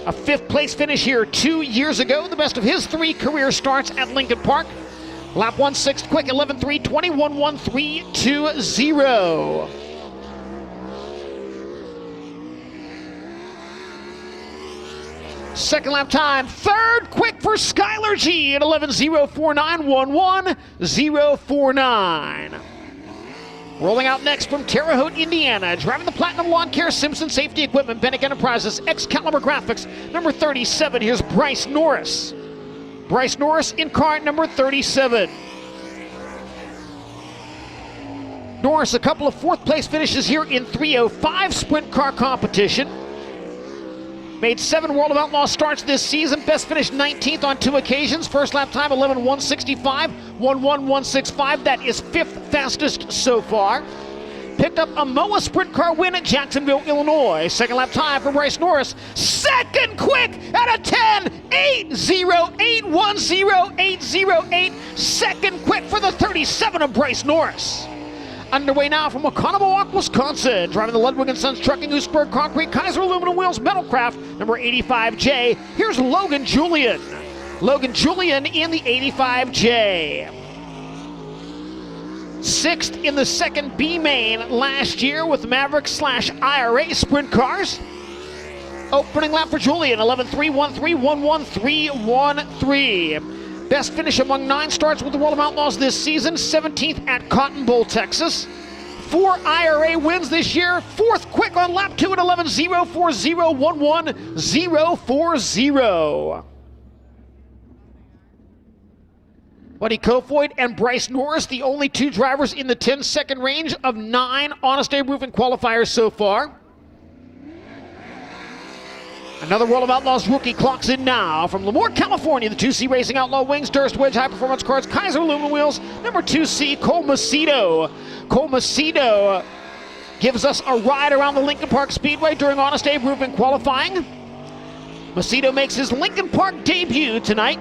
A 5th place finish here 2 years ago, the best of his 3 career starts at Lincoln Park. Lap 1, 6th quick, 11.3, 21.1320. Second lap time, 3rd quick for Skylar G at 11.049, 11.049. Rolling out next from Terre Haute, Indiana, driving the Platinum Lawn Care Simpson Safety Equipment, Bennick Enterprises, Excalibur Graphics, number 37, here's Bryce Norris. Bryce Norris in car number 37. Norris, a couple of 4th place finishes here in 3:05 sprint car competition. Made 7 World of Outlaws starts this season. Best finished 19th on 2 occasions. First lap time 11.165, 11.165. That is 5th fastest so far. Picked up a MOA sprint car win at Jacksonville, Illinois. Second lap time for Bryce Norris. Second quick at a 10.808.10.808. Second quick for the 37 of Bryce Norris. Underway now from Oconomowoc, Wisconsin. Driving the Ludwig & Sons Trucking, Oostburg Concrete, Kaiser Aluminum Wheels, Metalcraft, number 85J. Here's Logan Julian. Logan Julian in the 85J. 6th in the second B main last year with Maverick/IRA sprint cars. Opening lap for Julian, 11.313, Best finish among 9 starts with the World of Outlaws this season, 17th at Cotton Bowl, Texas. 4 IRA wins this year, 4th quick on lap 2 at 11.040.11.040. Buddy Kofoid and Bryce Norris, the only 2 drivers in the 10-second range of 9 Honest Abe Roofing qualifiers so far. Another World of Outlaws rookie clocks in now. From Lemoore, California, the 2C Racing Outlaw Wings, Durst Wedge High Performance Cars, Kaiser Aluminum Wheels, number 2C, Cole Macedo. Cole Macedo gives us a ride around the Lincoln Park Speedway during Honest Abe Roofing qualifying. Macedo makes his Lincoln Park debut tonight.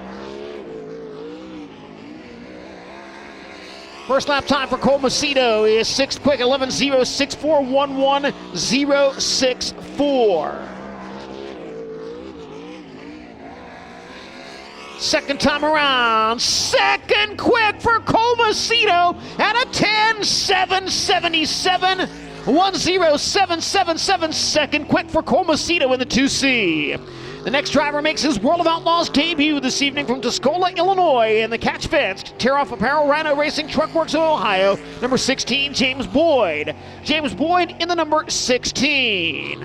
First lap time for Cole Macedo is 6th quick, 11.064, 11.064. Second time around, second quick for Cole Macedo at a 10.777, 1.0777. Second quick for Cole Macedo in the 2C. The next driver makes his World of Outlaws debut this evening from Tuscola, Illinois, in the catch-fenced Tear-Off Apparel Rhino Racing Truck Works of Ohio, number 16, James Boyd. James Boyd in the number 16.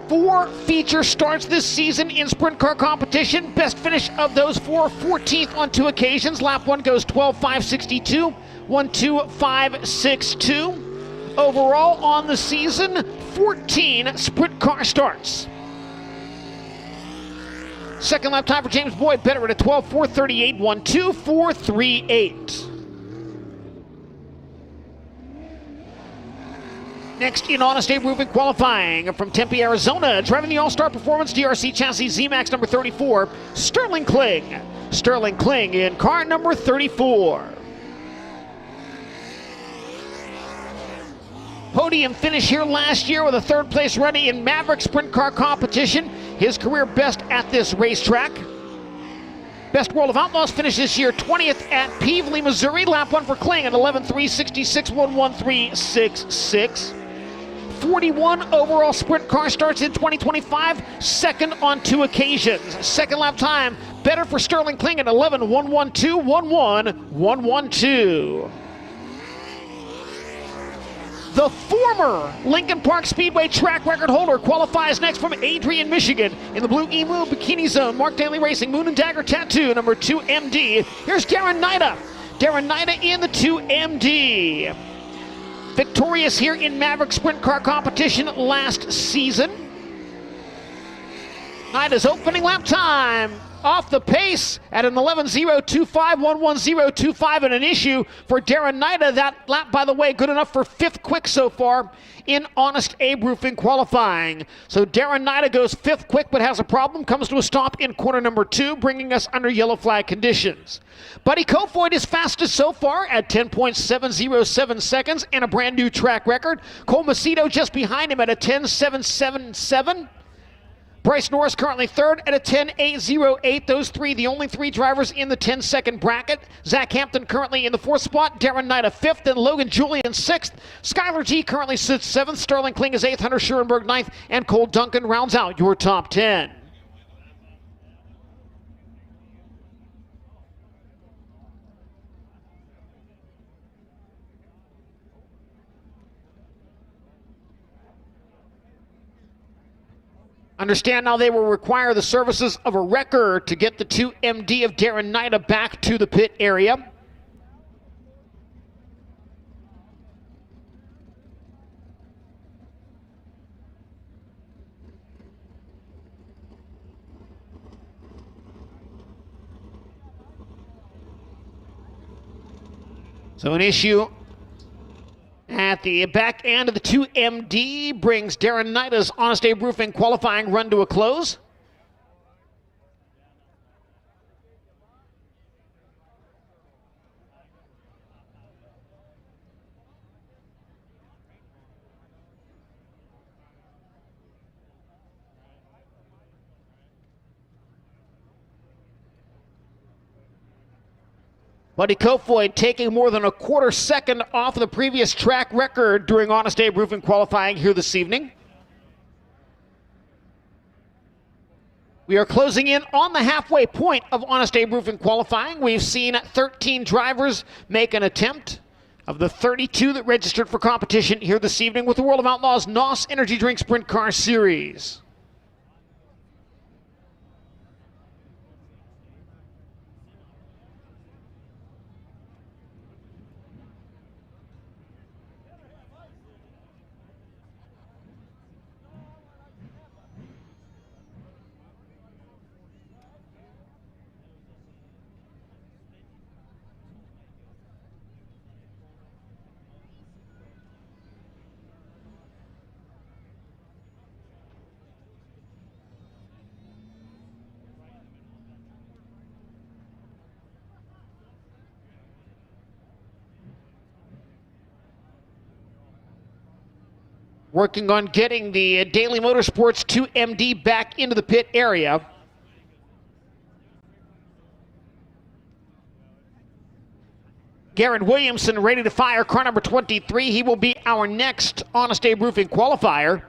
4 feature starts this season in sprint car competition. Best finish of those 4, 14th on 2 occasions. Lap 1 goes 12.562, 1.2562. Overall on the season, 14 sprint car starts. Second lap time for James Boyd, better at a 12.438, 1.2438. Next in Honest Abe Roofing qualifying from Tempe, Arizona, driving the All-Star Performance DRC chassis Z-Max number 34, Sterling Kling. Sterling Kling in car number 34. Podium finish here last year with a 3rd place running in Maverick sprint car competition. His career best at this racetrack. Best World of Outlaws finish this year, 20th at Pevely, Missouri. Lap 1 for Kling at 11.366, 1.1366. 41 overall sprint car starts in 2025, 2nd on 2 occasions. Second lap time, better for Sterling Kling at 11.112, 1.1112. The former Lincoln Park Speedway track record holder qualifies next from Adrian, Michigan. In the Blue Emu Bikini Zone, Mark Daly Racing, Moon and Dagger Tattoo, number 2 MD. Here's Darren Nida. Darren Nida in the 2 MD. Victorious here in Maverick sprint car competition last season. Nida's opening lap time, off the pace at an 11.025, 11025, and an issue for Darren Nida. That lap, by the way, good enough for 5th quick so far in Honest Abe Roofing qualifying. So Darren Nida goes 5th quick but has a problem, comes to a stop in corner number 2, bringing us under yellow flag conditions. Buddy Kofoid is fastest so far at 10.707 seconds and a brand new track record. Cole Macedo just behind him at a 10.777. Bryce Norris currently 3rd at a 10.808. Those three, the only 3 drivers in the 10-second bracket. Zach Hampton currently in the 4th spot. Darren Nida 5th and Logan Julian 6th. Skylar G currently sits 7th. Sterling Kling is 8th. Hunter Schurenberg 9th. And Cole Duncan rounds out your top 10. Understand now they will require the services of a wrecker to get the 2MD of Darren Nida back to the pit area. So an issue at the back end of the 2MD brings Darren Nida's Honest Abe Roofing qualifying run to a close. Buddy Kofoid taking more than a quarter second off of the previous track record during Honest Abe Roofing qualifying here this evening. We are closing in on the halfway point of Honest Abe Roofing qualifying. We've seen 13 drivers make an attempt of the 32 that registered for competition here this evening with the World of Outlaws NOS Energy Drink Sprint Car Series. Working on getting the Daily Motorsports 2MD back into the pit area. Garrett Williamson ready to fire car number 23. He will be our next Honest Abe Roofing qualifier.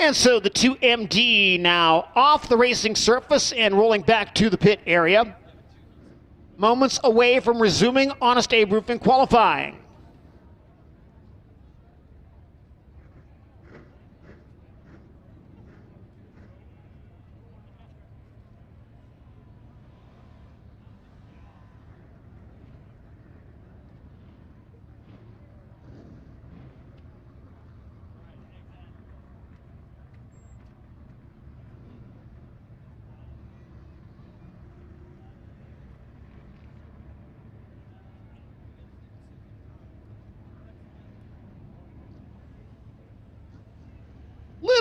And so the 2MD now off the racing surface and rolling back to the pit area. Moments away from resuming Honest Abe Roofing qualifying.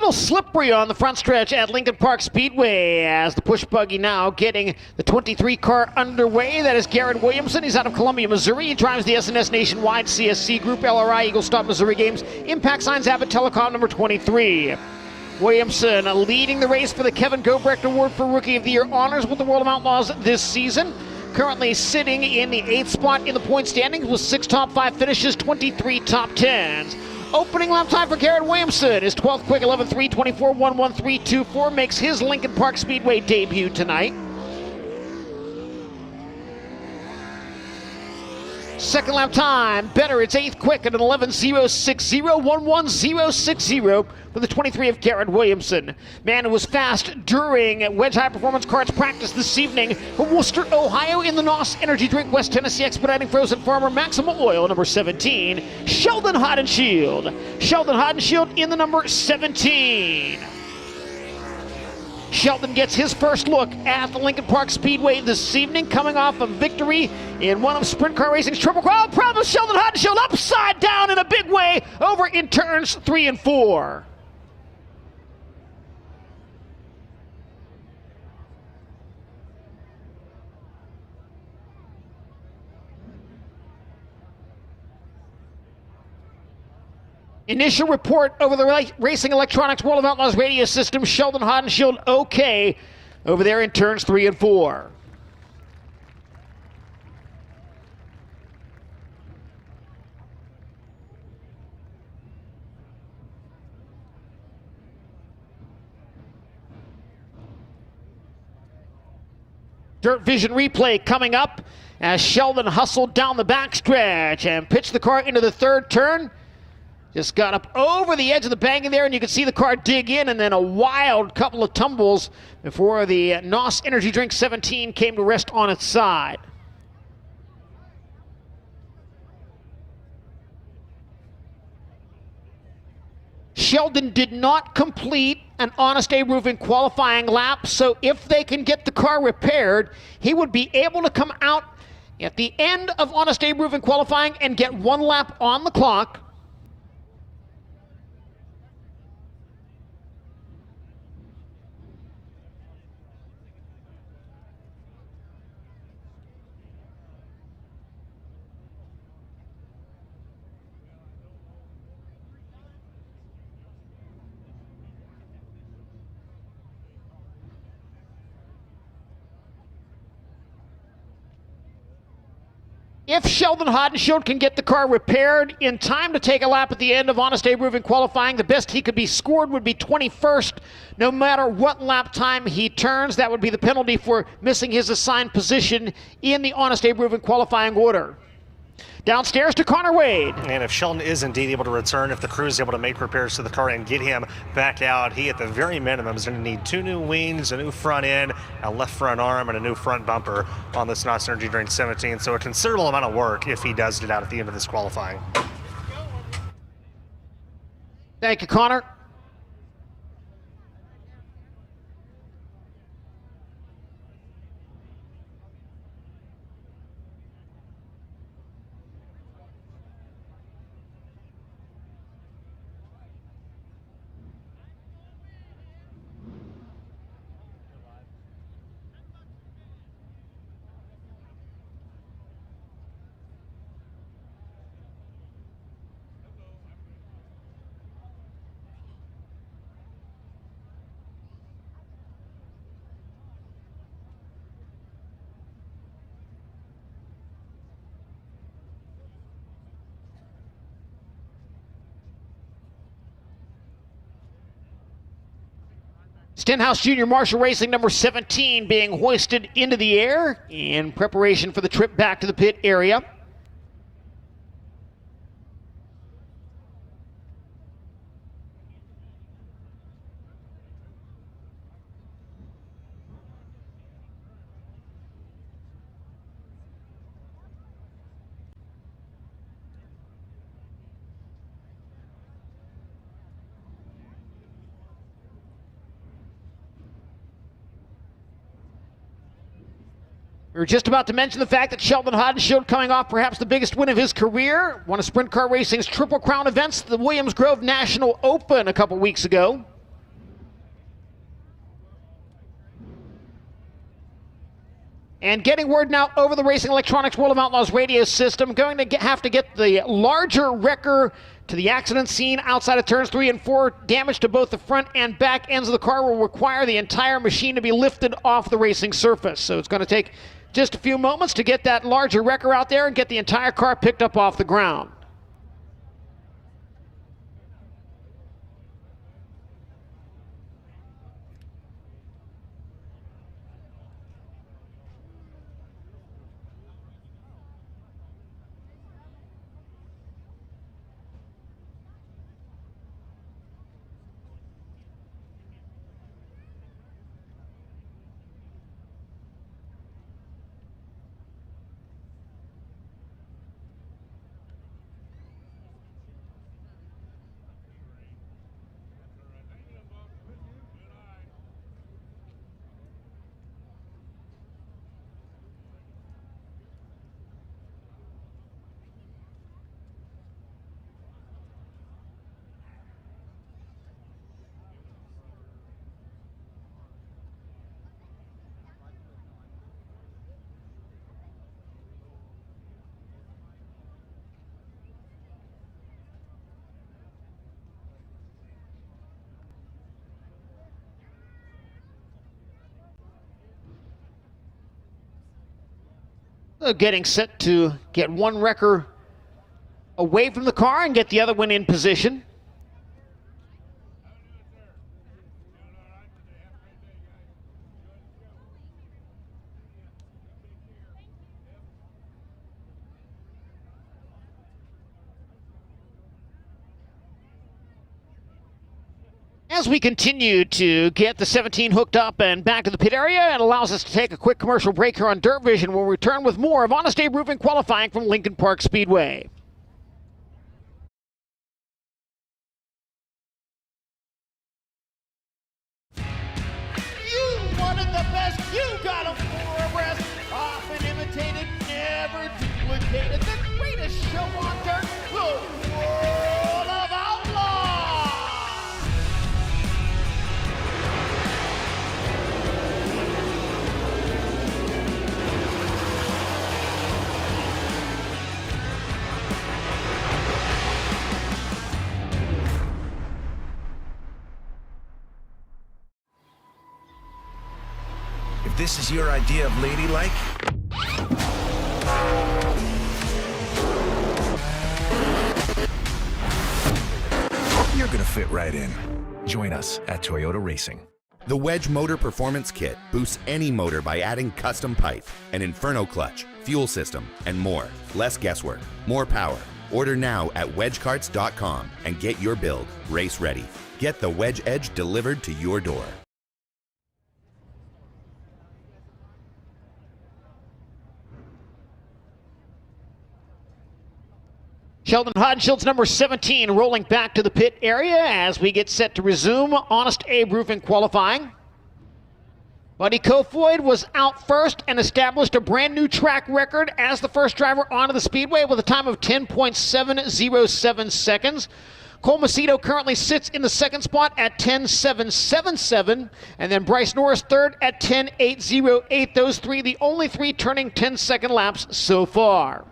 little slippery on the front stretch at Lincoln Park Speedway as the push buggy now getting the 23 car underway. That is Garrett Williamson. He's out of Columbia, Missouri. He drives the SNS Nationwide CSC Group LRI Eagle Stop Missouri Games Impact Signs Abbott Telecom number 23. Williamson leading the race for the Kevin Gobrecht Award for Rookie of the Year honors with the World of Outlaws this season. Currently sitting in the 8th spot in the point standings with 6 top 5 finishes, 23 top 10s. Opening lap time for Garrett Williamson is 12th quick, 11.3, 24, 11324, makes his Lincoln Park Speedway debut tonight. Second lap time, better, it's 8th quick at an 11.060, 11060 for the 23 of Garrett Williamson. Man who was fast during Wedge High Performance Carts practice this evening from Worcester, Ohio in the NOS Energy Drink West Tennessee Expediting Frozen Farmer Maximum Oil number 17, Sheldon Hodenshield. Sheldon Hodenshield in the number 17. Sheldon gets his first look at the Lincoln Park Speedway this evening, coming off a victory in one of Sprint Car Racing's Triple Crown. Problem, Sheldon Hodenshield upside down in a big way over in turns 3 and 4. Initial report over the Racing Electronics World of Outlaws radio system, Sheldon Hodenshield okay over there in turns 3 and 4. DIRTVision replay coming up as Sheldon hustled down the backstretch and pitched the car into the 3rd turn. Just got up over the edge of the banking there, and you could see the car dig in, and then a wild couple of tumbles before the NOS Energy Drink 17 came to rest on its side. Sheldon did not complete an Honest A Roofing qualifying lap, so if they can get the car repaired, he would be able to come out at the end of Honest A Roofing qualifying and get 1 lap on the clock. If Sheldon Hodenshield can get the car repaired in time to take a lap at the end of Honest A Roofing qualifying, the best he could be scored would be 21st. No matter what lap time he turns, that would be the penalty for missing his assigned position in the Honest A Roofing qualifying order. Downstairs to Connor Wade. And if Sheldon is indeed able to return, if the crew is able to make repairs to the car and get him back out, he at the very minimum is going to need 2 new wings, a new front end, a left front arm, and a new front bumper on this NOS Energy Drink 17. So a considerable amount of work if he does get out at the end of this qualifying. Thank you, Connor. Stenhouse Junior Marshall Racing number 17 being hoisted into the air in preparation for the trip back to the pit area. We were just about to mention the fact that Sheldon Hodenshield coming off perhaps the biggest win of his career, one of Sprint Car Racing's Triple Crown events, the Williams Grove National Open a couple weeks ago. And getting word now over the Racing Electronics World of Outlaws radio system, going to have to get the larger wrecker to the accident scene outside of turns 3 and 4. Damage to both the front and back ends of the car will require the entire machine to be lifted off the racing surface. So it's going to take just a few moments to get that larger wrecker out there and get the entire car picked up off the ground. Getting set to get one wrecker away from the car and get the other one in position. As we continue to get the 17 hooked up and back to the pit area, it allows us to take a quick commercial break here on DIRTVision. We'll return with more of Honest Abe Roofing qualifying from Lincoln Park Speedway. You wanted the best, you got them for a rest. Often imitated, never duplicated. The greatest show on dirt, the World of Outlaws. If this is your idea of ladylike, you're gonna fit right in. Join us at Toyota Racing. The Wedge Motor Performance Kit boosts any motor by adding custom pipe, an inferno clutch, fuel system, and more. Less guesswork, more power. Order now at wedgecarts.com and get your build race ready. Get the Wedge Edge delivered to your door. Sheldon Hodenschuld's number 17 rolling back to the pit area as we get set to resume Honest Abe Roofing qualifying. Buddy Kofoid was out first and established a brand new track record as the first driver onto the speedway with a time of 10.707 seconds. Cole Macedo currently sits in the second spot at 10.777, and then Bryce Norris third at 10.808. Those three, the only three turning 10-second laps so far.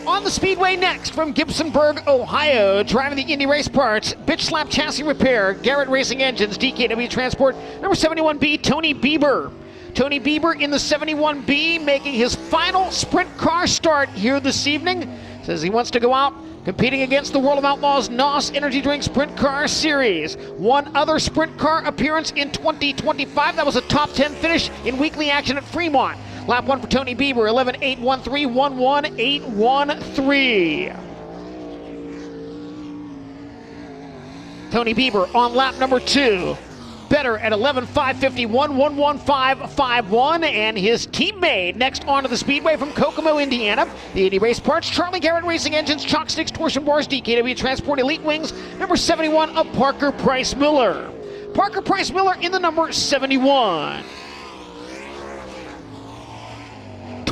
On the speedway next from Gibsonburg, Ohio, driving the Indy Race Parts, Bitch Slap Chassis Repair, Garrett Racing Engines, DKW Transport, number 71B, Tony Bieber. Tony Bieber in the 71B making his final sprint car start here this evening. Says he wants to go out competing against the World of Outlaws NOS Energy Drink Sprint Car Series. One other sprint car appearance in 2025. That was a top 10 finish in weekly action at Fremont. Lap 1 for Tony Bieber, 11.813, 11.813. Tony Bieber on lap number 2. Better at 11.551, 115.51, and his teammate next onto the speedway from Kokomo, Indiana. The Indy Race Parts, Charlie Garrett Racing Engines, Chalk Sticks, Torsion Bars, DKW Transport, Elite Wings, number 71 of Parker Price Miller. Parker Price Miller in the number 71.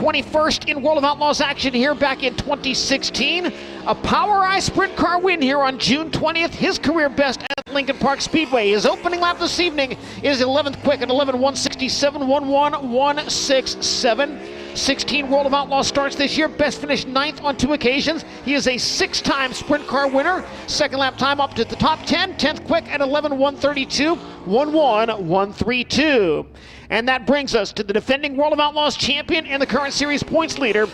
21st in World of Outlaws action here back in 2016. A POWRi sprint car win here on June 20th. His career best at Lincoln Park Speedway. His opening lap this evening is 11th quick at 11:167.11167. 16 World of Outlaws starts this year. Best finished 9th on 2 occasions. He is a 6-time sprint car winner. Second lap time up to the top 10. 10th quick at 11:132.11132. And that brings us to the defending World of Outlaws champion and the current series points leader.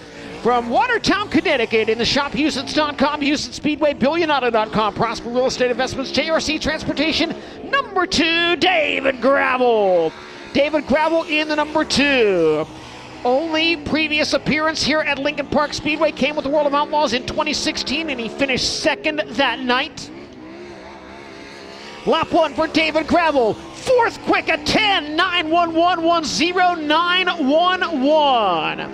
From Watertown, Connecticut, in the shop, Houston's.com, Houston Speedway, Billionaire.com, Prosper Real Estate Investments, JRC Transportation, number 2, David Gravel. David Gravel in the number 2. Only previous appearance here at Lincoln Park Speedway came with the World of Outlaws in 2016, and he finished second that night. Lap 1 for David Gravel. 4th quick at 10:911.10.911.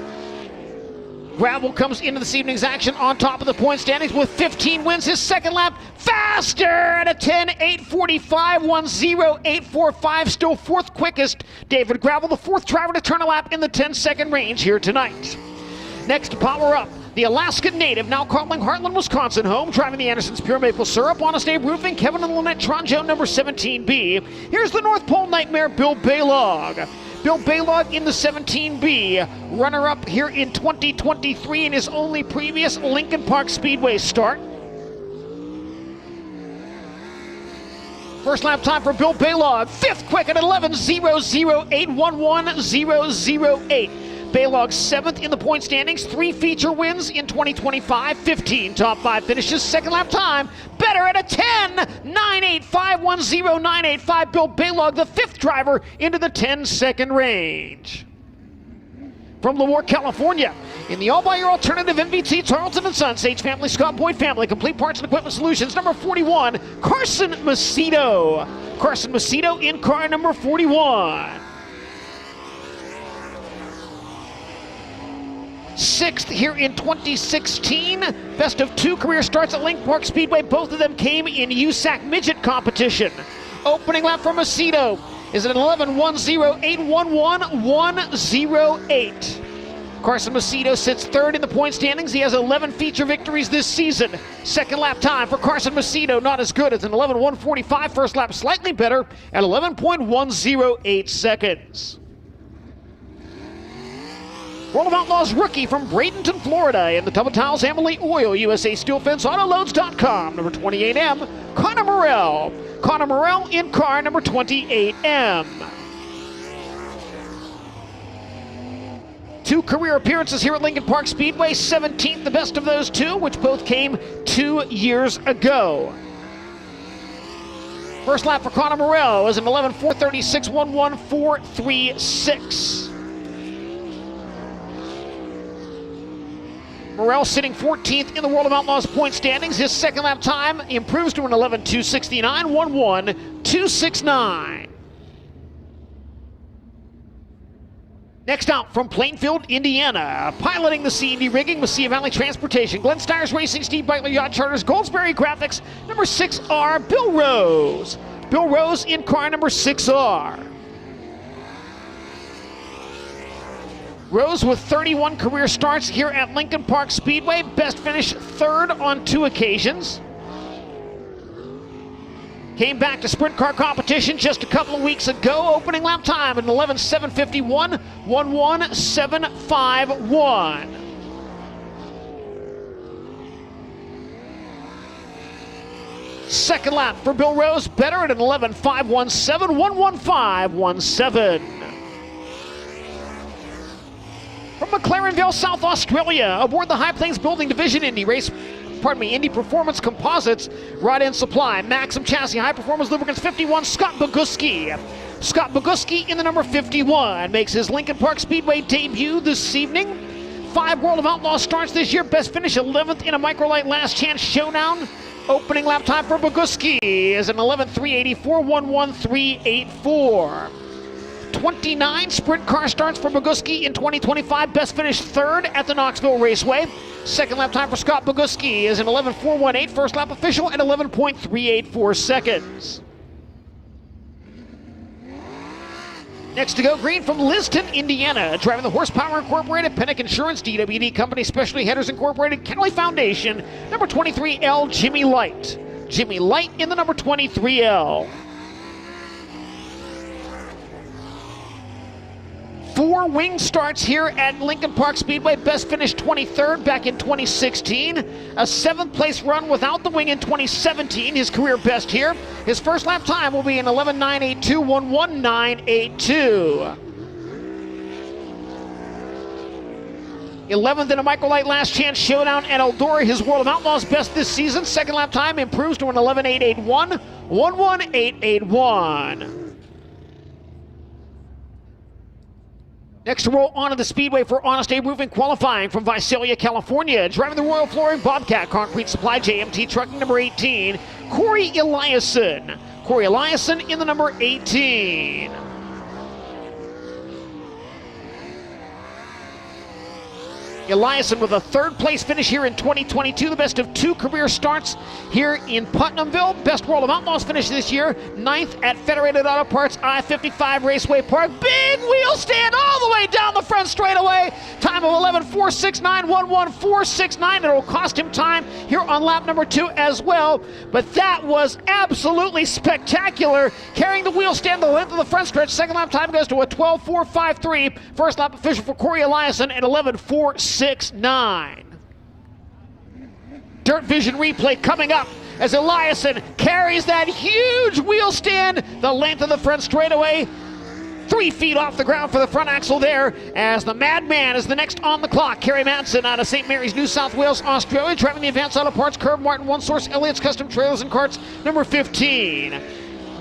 Gravel comes into this evening's action on top of the point standings with 15 wins. His second lap faster at a 10:845.10845. Still 4th quickest. David Gravel, the 4th driver to turn a lap in the 10-second range here tonight. Next to power up, the Alaskan native, now calling Heartland, Wisconsin home, driving the Anderson's Pure Maple Syrup, Honest Abe Roofing, Kevin and Lynette Tronjo, number 17B. Here's the North Pole Nightmare, Bill Baylog. Bill Baylog in the 17B, runner-up here in 2023 in his only previous Lincoln Park Speedway start. First lap time for Bill Baylog, 5th quick at 11:008.11008. Baylog's 7th in the point standings, 3 feature wins in 2025, 15 top 5 finishes. Second lap time, better at a 10:985.10985. Bill Baylog, the 5th driver, into the 10-second range. From Lemoore, California, in the all-by-your alternative MVT Tarleton & Son, Sage Family, Scott Boyd Family, Complete Parts and Equipment Solutions, number 41, Carson Macedo. Carson Macedo in car number 41. 6th here in 2016. Best of 2 career starts at Lincoln Park Speedway. Both of them came in USAC midget competition. Opening lap for Macedo is at 11:108.108. Carson Macedo sits 3rd in the point standings. He has 11 feature victories this season. Second lap time for Carson Macedo, not as good. It's an 11:145. First lap slightly better at 11.108 seconds. World of Outlaws rookie from Bradenton, Florida, in the Tub of Towels, Amalie Oil, USA Steel Fence, Autoloads.com, number 28M, Connor Morrell. Connor Morrell in car number 28M. 2 career appearances here at Lincoln Park Speedway, 17th the best of those 2, which both came 2 years ago. First lap for Connor Morrell was an 11:436.11436. Morrell sitting 14th in the World of Outlaws point standings. His second lap time improves to an 11:269.11269. Next out from Plainfield, Indiana, piloting the C&D rigging, Mesilla Valley Transportation, Glenn Stires Racing, Steve Beitler Yacht Charters, Goldsberry Graphics, number 6R, Bill Rose. Bill Rose in car number 6R. Rose with 31 career starts here at Lincoln Park Speedway. Best finish 3rd on 2 occasions. Came back to sprint car competition just a couple of weeks ago. Opening lap time at 11:751.11751. Second lap for Bill Rose, better at an 11:517.11517. From McLarenville, South Australia, aboard the High Plains Building Division Indy Performance Composites Rod End Supply, Maxim Chassis, High Performance Lubricants 51, Scott Boguski. Scott Boguski in the number 51 makes his Lincoln Park Speedway debut this evening. 5 World of Outlaws starts this year. Best finish 11th in a Microlight Last Chance Showdown. Opening lap time for Boguski is an 11:384.11384. 29 sprint car starts for Boguski in 2025. Best finish 3rd at the Knoxville Raceway. Second lap time for Scott Boguski is an 11:418. First lap official at 11.384 seconds. Next to go green from Liston, Indiana. Driving the Horsepower Incorporated, Pennick Insurance, DWD Company, Specialty Headers Incorporated, Kennelly Foundation, number 23L, Jimmy Light. Jimmy Light in the number 23L. 4 wing starts here at Lincoln Park Speedway. Best finished 23rd back in 2016. A 7th place run without the wing in 2017. His career best here. His first lap time will be an 11.982, 11982. 11th in a microlight last chance showdown at Eldora. His World of Outlaws best this season. Second lap time improves to an 11.881, 11881. Next to roll onto the speedway for Honest Abe Roofing qualifying from Visalia, California. Driving the Royal Flooring Bobcat Concrete Supply JMT Trucking number 18, Corey Eliason. Corey Eliason in the number 18. Eliason with a 3rd place finish here in 2022, the best of 2 career starts here in Putnamville. Best World of Outlaws finish this year, 9th at Federated Auto Parts I-55 Raceway Park. Big wheel stand all the way down the front straightaway. Time of 11.469, 11469. It'll cost him time here on lap number 2 as well. But that was absolutely spectacular. Carrying the wheel stand the length of the front stretch. Second lap time goes to a 12.453. First lap official for Corey Eliason at 11.469. DIRTVision replay coming up as Eliason carries that huge wheel stand the length of the front straightaway. 3 feet off the ground for the front axle there as the Madman is the next on the clock. Kerry Madsen out of St. Mary's, New South Wales, Australia, driving the Advanced Auto Parts Curb Martin One Source Elliott's Custom Trailers and Carts number 15.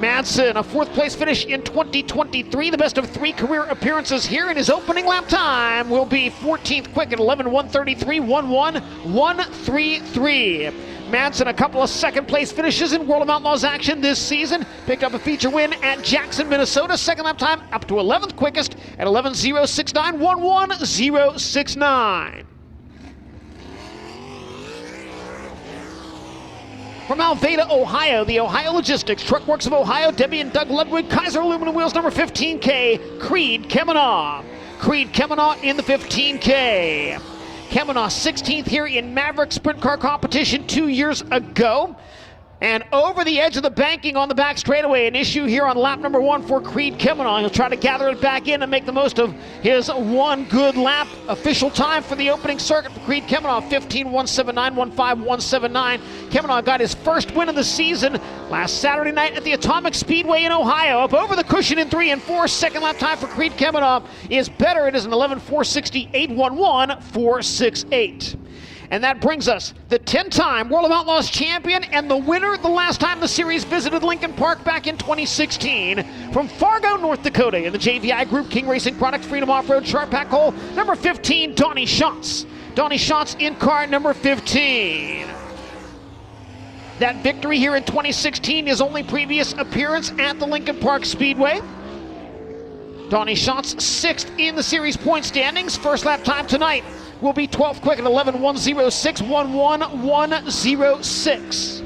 Madsen, a 4th place finish in 2023, the best of 3 career appearances here, and his opening lap time will be 14th quick at 11.133, 11133. Madsen, a couple of 2nd place finishes in World of Outlaws action this season. Picked up a feature win at Jackson, Minnesota. Second lap time up to 11th quickest at 11.069, 11069. From Alveda, Ohio, the Ohio Logistics Truck Works of Ohio, Debbie and Doug Ludwig, Kaiser Aluminum Wheels, number 15K, Creed Kemenaugh. Creed Kemenaugh in the 15K. Kemenaugh 16th here in Maverick Sprint Car Competition 2 years ago. And over the edge of the banking on the back straightaway, an issue here on lap number 1 for Creed Kemenaugh. He'll try to gather it back in and make the most of his one good lap. Official time for the opening circuit for Creed Kemenaugh, 15.179, 15179. Kemenaugh got his first win of the season last Saturday night at the Atomic Speedway in Ohio. Up over the cushion in 3 and 4. Second lap time for Creed Kemenaugh is better. It is an 11.468, 11468. And that brings us the 10-time World of Outlaws champion and the winner the last time the series visited Lincoln Park back in 2016. From Fargo, North Dakota in the JVI Group King Racing Products Freedom Off-Road Sharp Pack Hole, number 15, Donnie Schatz. Donnie Schatz in car number 15. That victory here in 2016, his only previous appearance at the Lincoln Park Speedway. Donnie Schatz 6th in the series point standings. First lap time tonight will be 12th quick at 11.106, 11106.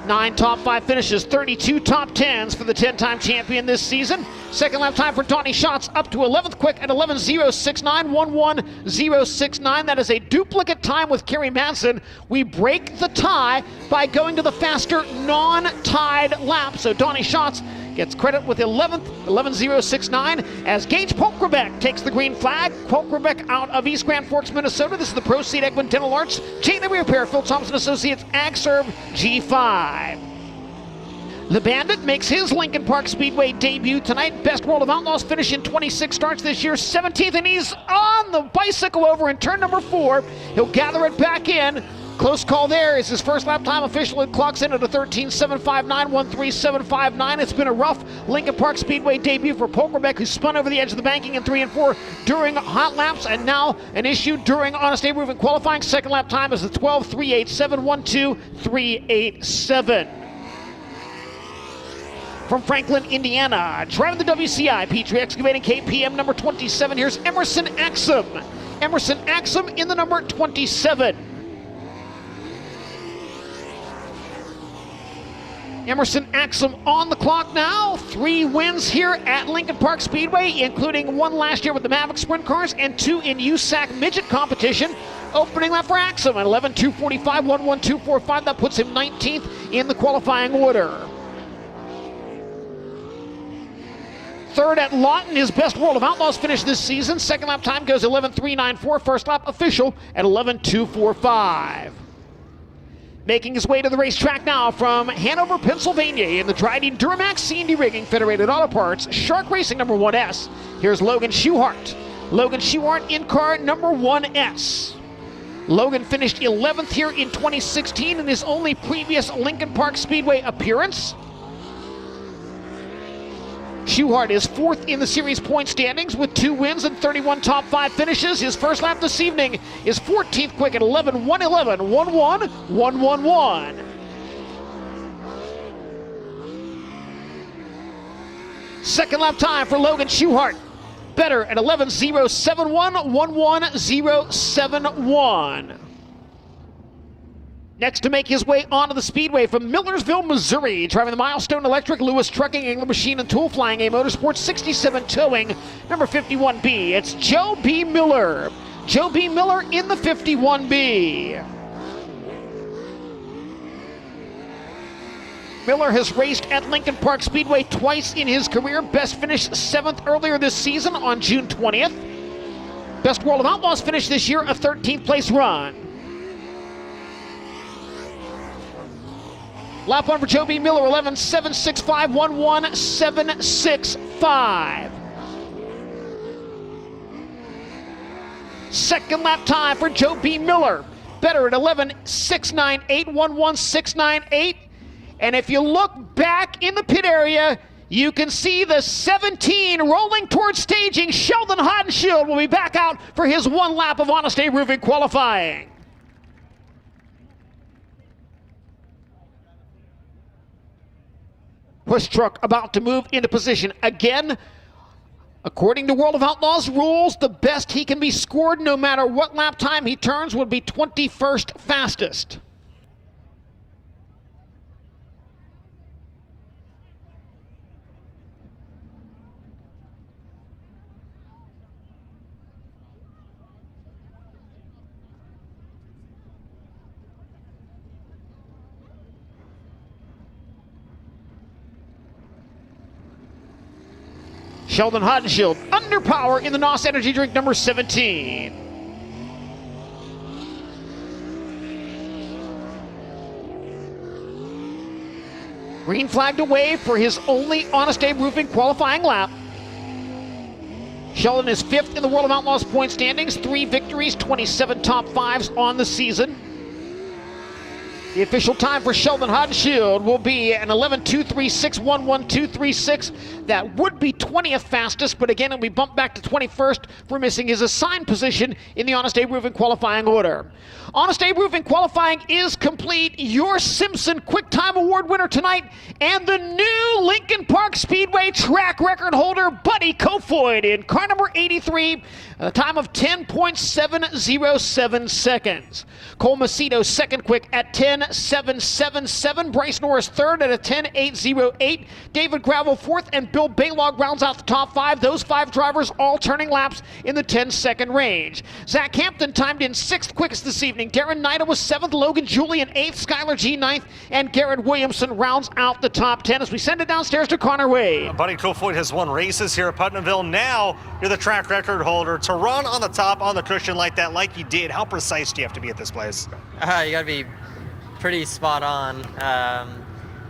9 top 5 finishes, 32 top 10s for the 10-time champion this season. Second lap time for Donnie Schatz up to 11th quick at 11.069, 11069. That is a duplicate time with Kerry Madsen. We break the tie by going to the faster non-tied lap. So Donnie Schatz gets credit with 11th, 11.069, as Gage Polkrebeck takes the green flag. Polkrebeck out of East Grand Forks, Minnesota. This is the Proceed Egwin Dental Arts, Chain the Rear Pair, Phil Thompson Associates, AgServe G5. The Bandit makes his Lincoln Park Speedway debut tonight. Best World of Outlaws finish in 26 starts this year, 17th, and he's on the bicycle over in turn number 4. He'll gather it back in. Close call there is his first lap time official. It clocks in at a 13.759, 13759. It's been a rough Lincoln Park Speedway debut for Polkrebeck, who spun over the edge of the banking in 3 and 4 during hot laps, and now an issue during Honest Abe Roofing qualifying. Second lap time is a 12.387, 12387. From Franklin, Indiana, driving the WCI Petrie Excavating KPM number 27, here's Emerson Axum. Emerson Axum in the number 27. Emerson Axum on the clock now. 3 wins here at Lincoln Park Speedway, including 1 last year with the Mavic Sprint Cars and 2 in USAC Midget competition. Opening lap for Axum at 11.245, 11245. That puts him 19th in the qualifying order. Third at Lawton, his best World of Outlaws finish this season. Second lap time goes 11.394. First lap official at 11.245. Making his way to the racetrack now from Hanover, Pennsylvania in the Dryden Duramax C&D Rigging Federated Auto Parts Shark Racing number 1S. Here's Logan Schuhart. Logan Schuhart in car number 1S. Logan finished 11th here in 2016 in his only previous Lincoln Park Speedway appearance. Schuhart is 4th in the series point standings with 2 wins and 31 top 5 finishes. His first lap this evening is 14th quick at 11.111, 1.1.111. Second lap time for Logan Schuhart. Better at 11.071, 1.1.071. Next to make his way onto the speedway from Millersville, Missouri, driving the Milestone Electric, Lewis Trucking, Angler Machine and Tool, Flying A Motorsports, 67 Towing, number 51B. It's Joe B. Miller. Joe B. Miller in the 51B. Miller has raced at Lincoln Park Speedway twice in his career. Best finished 7th earlier this season on June 20th. Best World of Outlaws finish this year, a 13th place run. Lap 1 for Joe B. Miller, 11.765, 1.1.765. Second lap time for Joe B. Miller. Better at 11.698, 1.1.698. And if you look back in the pit area, you can see the 17 rolling towards staging. Sheldon Hodenshield will be back out for his 1 lap of Honest Abe Roofing qualifying. Push truck about to move into position. Again, according to World of Outlaws rules, the best he can be scored no matter what lap time he turns would be 21st fastest. Sheldon Hodenshield under power in the NOS Energy Drink number 17. Green flag to wave for his only Honest Abe Roofing qualifying lap. Sheldon is 5th in the World of Outlaws point standings, 3 victories, 27 top 5s on the season. The official time for Sheldon Hodenshield will be an 11.236, 1.1.236. That would be 20th fastest, but again, it'll be bumped back to 21st for missing his assigned position in the Honest Abe Roofing qualifying order. Honest Abe Roofing qualifying is complete. Your Simpson Quick Time Award winner tonight and the new Lincoln Park Speedway track record holder, Buddy Kofoid, in car number 83, a time of 10.707 seconds. Cole Macedo second quick at 10.777. Bryce Norris third at a 10.808. David Gravel fourth, and Bill Baylog rounds out the top 5. Those 5 drivers all turning laps in the 10-second range. Zach Hampton timed in 6th quickest this evening. Darren Nida was 7th, Logan Julian 8th, Skylar G 9th, and Garrett Williamson rounds out the top 10 as we send it downstairs to Connor Wade. Buddy Kofoid has won races here at Putnamville. Now you're the track record holder. To run on the top on the cushion like that, like you did, how precise do you have to be at this place? You got to be pretty spot on,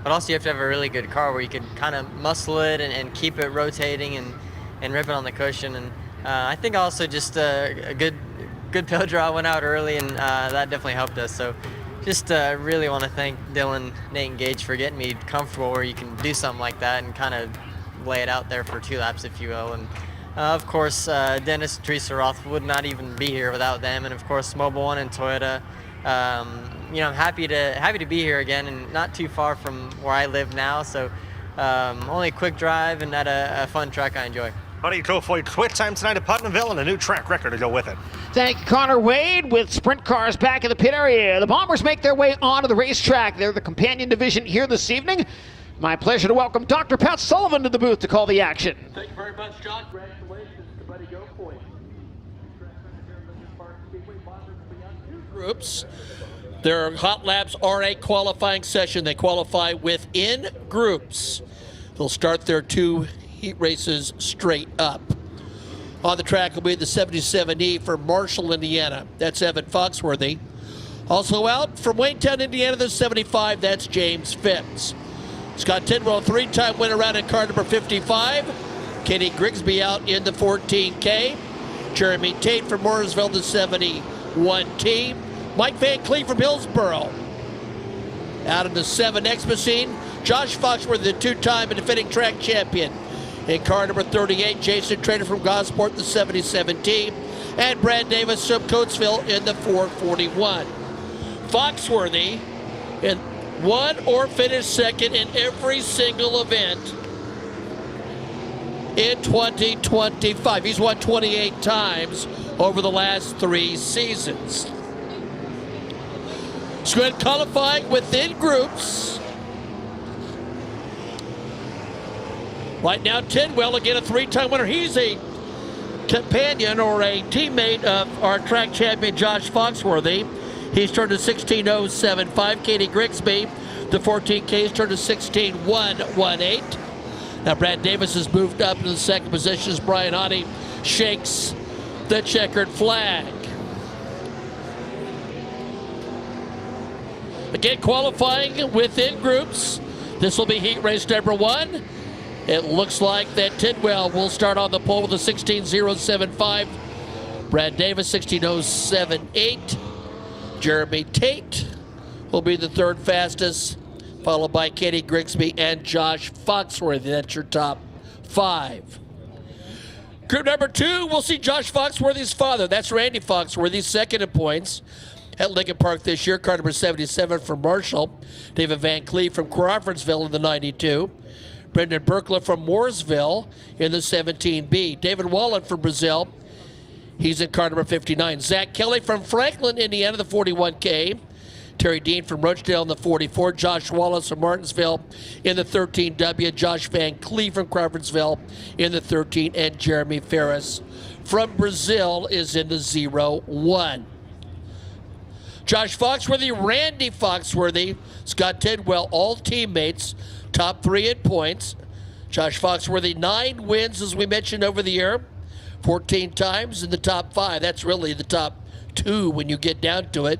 but also you have to have a really good car where you can kind of muscle it and keep it rotating and rip it on the cushion. And I think also just a good pill draw went out early, and that definitely helped us. So just really want to thank Dylan, Nate, and Gage for getting me comfortable where you can do something like that and kind of lay it out there for 2 laps, if you will. And of course, Dennis and Teresa Roth would not even be here without them, and of course, Mobile One and Toyota. I'm happy to be here again, and not too far from where I live now. So only a quick drive and at a fun track I enjoy. Buddy Kofoid, quick time tonight at Putnamville and a new track record to go with it. Thank you, Connor Wade, with sprint cars back in the pit area. The Bombers make their way onto the racetrack. They're the companion division here this evening. My pleasure to welcome Dr. Pat Sullivan to the booth to call the action. Thank you very much, John. Congratulations to Buddy Go Point. Groups. Their hot laps are a qualifying session. They qualify within groups. They'll start their 2 heat races straight up. On the track will be the 77E from Marshall, Indiana. That's Evan Foxworthy. Also out from Waynetown, Indiana, the 75. That's James Phipps. Scott Tidwell, 3-time winner out in car number 55. Kenny Grigsby out in the 14K. Jeremy Tate from Mooresville, the 71T. Mike Van Clee from Hillsboro. Out in the 7X machine, Josh Foxworthy, the 2-time and defending track champion. In car number 38, Jason Trader from Gosport, the 77T, and Brad Davis from Coatesville in the 441. Foxworthy won or finished second in every single event in 2025. He's won 28 times over the last 3 seasons. Let's go ahead and qualifying within groups. Right now, Tidwell, again, a 3-time winner. He's a companion or a teammate of our track champion, Josh Foxworthy. He's turned to 16.075. Katie Grigsby, the 14K, has turned to 16.118. Now, Brad Davis has moved up into the second position as Brian Hottie shakes the checkered flag. Again, qualifying within groups. This will be heat race number 1. It looks like that Tidwell will start on the pole with a 16.075. Brad Davis, 16.078. Jeremy Tate will be the 3rd fastest, followed by Katie Grigsby and Josh Foxworthy. That's your top 5. Group number 2, we'll see Josh Foxworthy's father. That's Randy Foxworthy, 2nd in points at Lincoln Park this year. Car number 77 from Marshall. David Van Clee from Crawfordsville in the 92. Brendan Berkler from Mooresville in the 17B. David Wallen from Brazil. He's in car number 59. Zach Kelly from Franklin, Indiana, the 41K. Terry Dean from Roachdale in the 44. Josh Wallace from Martinsville in the 13W. Josh Van Clee from Crawfordsville in the 13. And Jeremy Ferris from Brazil is in the 01. Josh Foxworthy, Randy Foxworthy, Scott Tidwell, all teammates. Top 3 in points. Josh Foxworthy, 9 wins, as we mentioned, over the year. 14 times in the top 5. That's really the top 2 when you get down to it.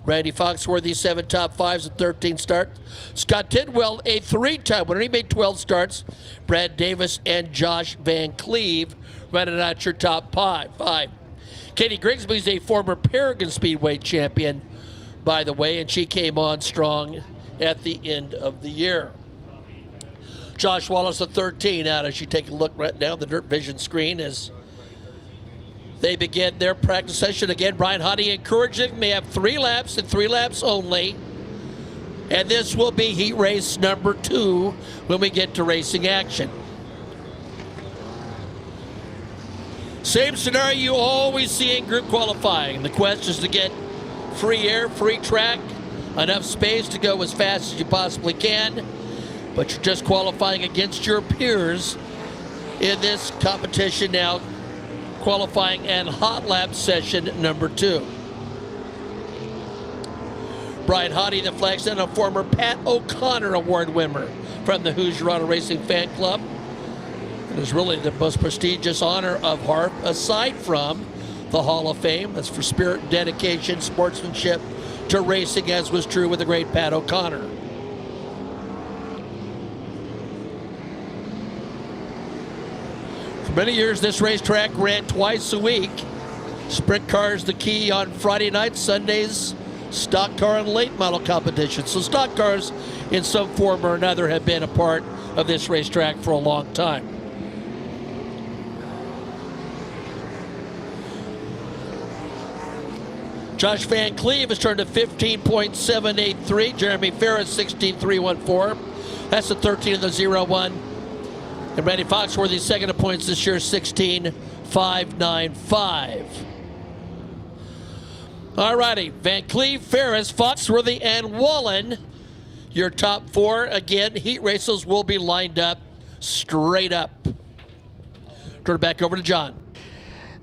Randy Foxworthy, 7 top 5s and 13 starts. Scott Tidwell, a 3-time winner. He made 12 starts. Brad Davis and Josh Van Cleve running out your top 5. Katie Grigsby is a former Paragon Speedway champion, by the way, and she came on strong at the end of the year. Josh Wallace, a 13 out as you take a look right now at the DIRTVision screen as they begin their practice session. Again, Brian Hottie encouraging. They have 3 laps and 3 laps only. And this will be heat race number 2 when we get to racing action. Same scenario you always see in group qualifying. The quest is to get free air, free track, enough space to go as fast as you possibly can. But you're just qualifying against your peers in this competition now, qualifying and hot lap session number 2. Brian Hottie, the flagstand, a former Pat O'Connor Award winner from the Hoosier Auto Racing Fan Club. It is really the most prestigious honor of HARP, aside from the Hall of Fame. That's for spirit, dedication, sportsmanship to racing, as was true with the great Pat O'Connor. For many years, this racetrack ran twice a week. Sprint cars the key on Friday nights, Sundays, stock car and late model competition. So stock cars in some form or another have been a part of this racetrack for a long time. Josh Van Cleve has turned to 15.783. Jeremy Ferris, 16.314. That's the 13 of the 0-1. And Randy Foxworthy, second in points this year, 16.595. All righty, Van Cleve, Ferris, Foxworthy, and Wallen. Your top 4. Again, heat races will be lined up straight up. Turn it back over to John.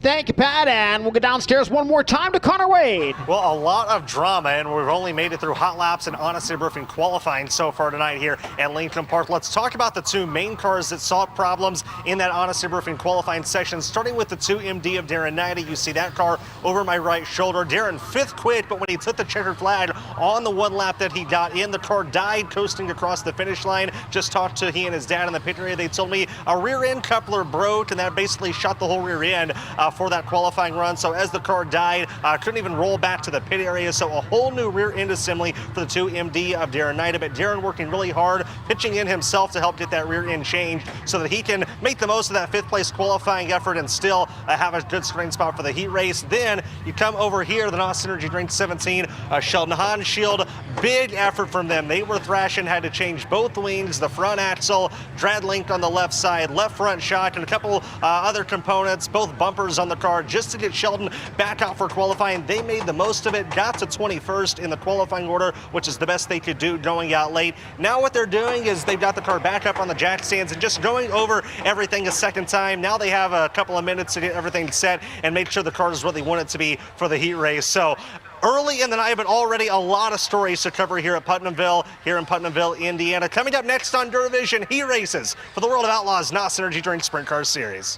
Thank you, Pat, and we'll go downstairs one more time to Connor Wade. Well, a lot of drama, and we've only made it through hot laps and honesty roofing qualifying so far tonight here at Lincoln Park. Let's talk about the 2 main cars that saw problems in that honesty roofing qualifying section, starting with the 2MD of Darren Knighty. You see that car over my right shoulder. Darren 5th quit, but when he took the checkered flag on the 1 lap that he got in, the car died coasting across the finish line. Just talked to he and his dad in the pit area. They told me a rear end coupler broke, and that basically shot the whole rear end for that qualifying run. So as the car died, couldn't even roll back to the pit area. So a whole new rear end assembly for the 2MD of Darren Knighty. But Darren working really hard, pitching in himself to help get that rear end changed so that he can make the most of that 5th place qualifying effort and still have a good starting spot for the heat race. Then you come over here, the NOS Energy Drink 17, Sheldon Hanshield, big effort from them. They were thrashing, had to change both wings, the front axle, drag link on the left side, left front shock, and a couple other components, both bumpers on the car, just to get Sheldon back out for qualifying. They made the most of it, got to 21st in the qualifying order, which is the best they could do going out late. Now what they're doing is they've got the car back up on the jack stands and just going over everything a second time. Now they have a couple of minutes to get everything set and make sure the car is what they want it to be for the heat race. So early in the night, but already a lot of stories to cover here at Putnamville, here in Putnamville, Indiana. Coming up next on DIRTVision, heat races for the World of Outlaws NOS Energy Drink Sprint Car Series.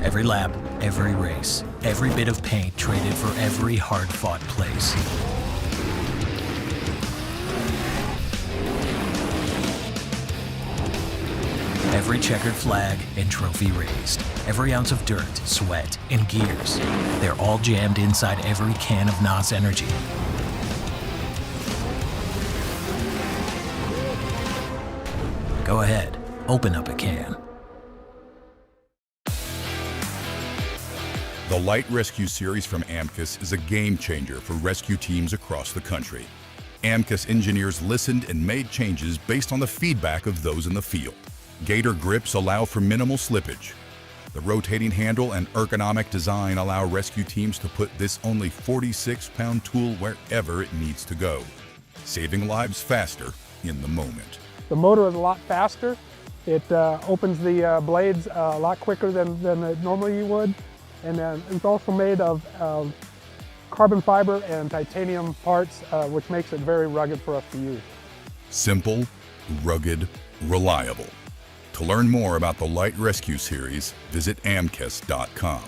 Every lap, every race, every bit of paint traded for every hard-fought place. Every checkered flag and trophy raised. Every ounce of dirt, sweat, and gears. They're all jammed inside every can of NOS Energy. Go ahead, open up a can. The Light Rescue Series from AMCUS is a game changer for rescue teams across the country. AMCUS engineers listened and made changes based on the feedback of those in the field. Gator grips allow for minimal slippage. The rotating handle and ergonomic design allow rescue teams to put this only 46-pound tool wherever it needs to go, saving lives faster in the moment. The motor is a lot faster. It opens the blades a lot quicker than normally you would. And it's also made of carbon fiber and titanium parts, which makes it very rugged for us to use. Simple, rugged, reliable. To learn more about the Light Rescue Series, visit amcus.com.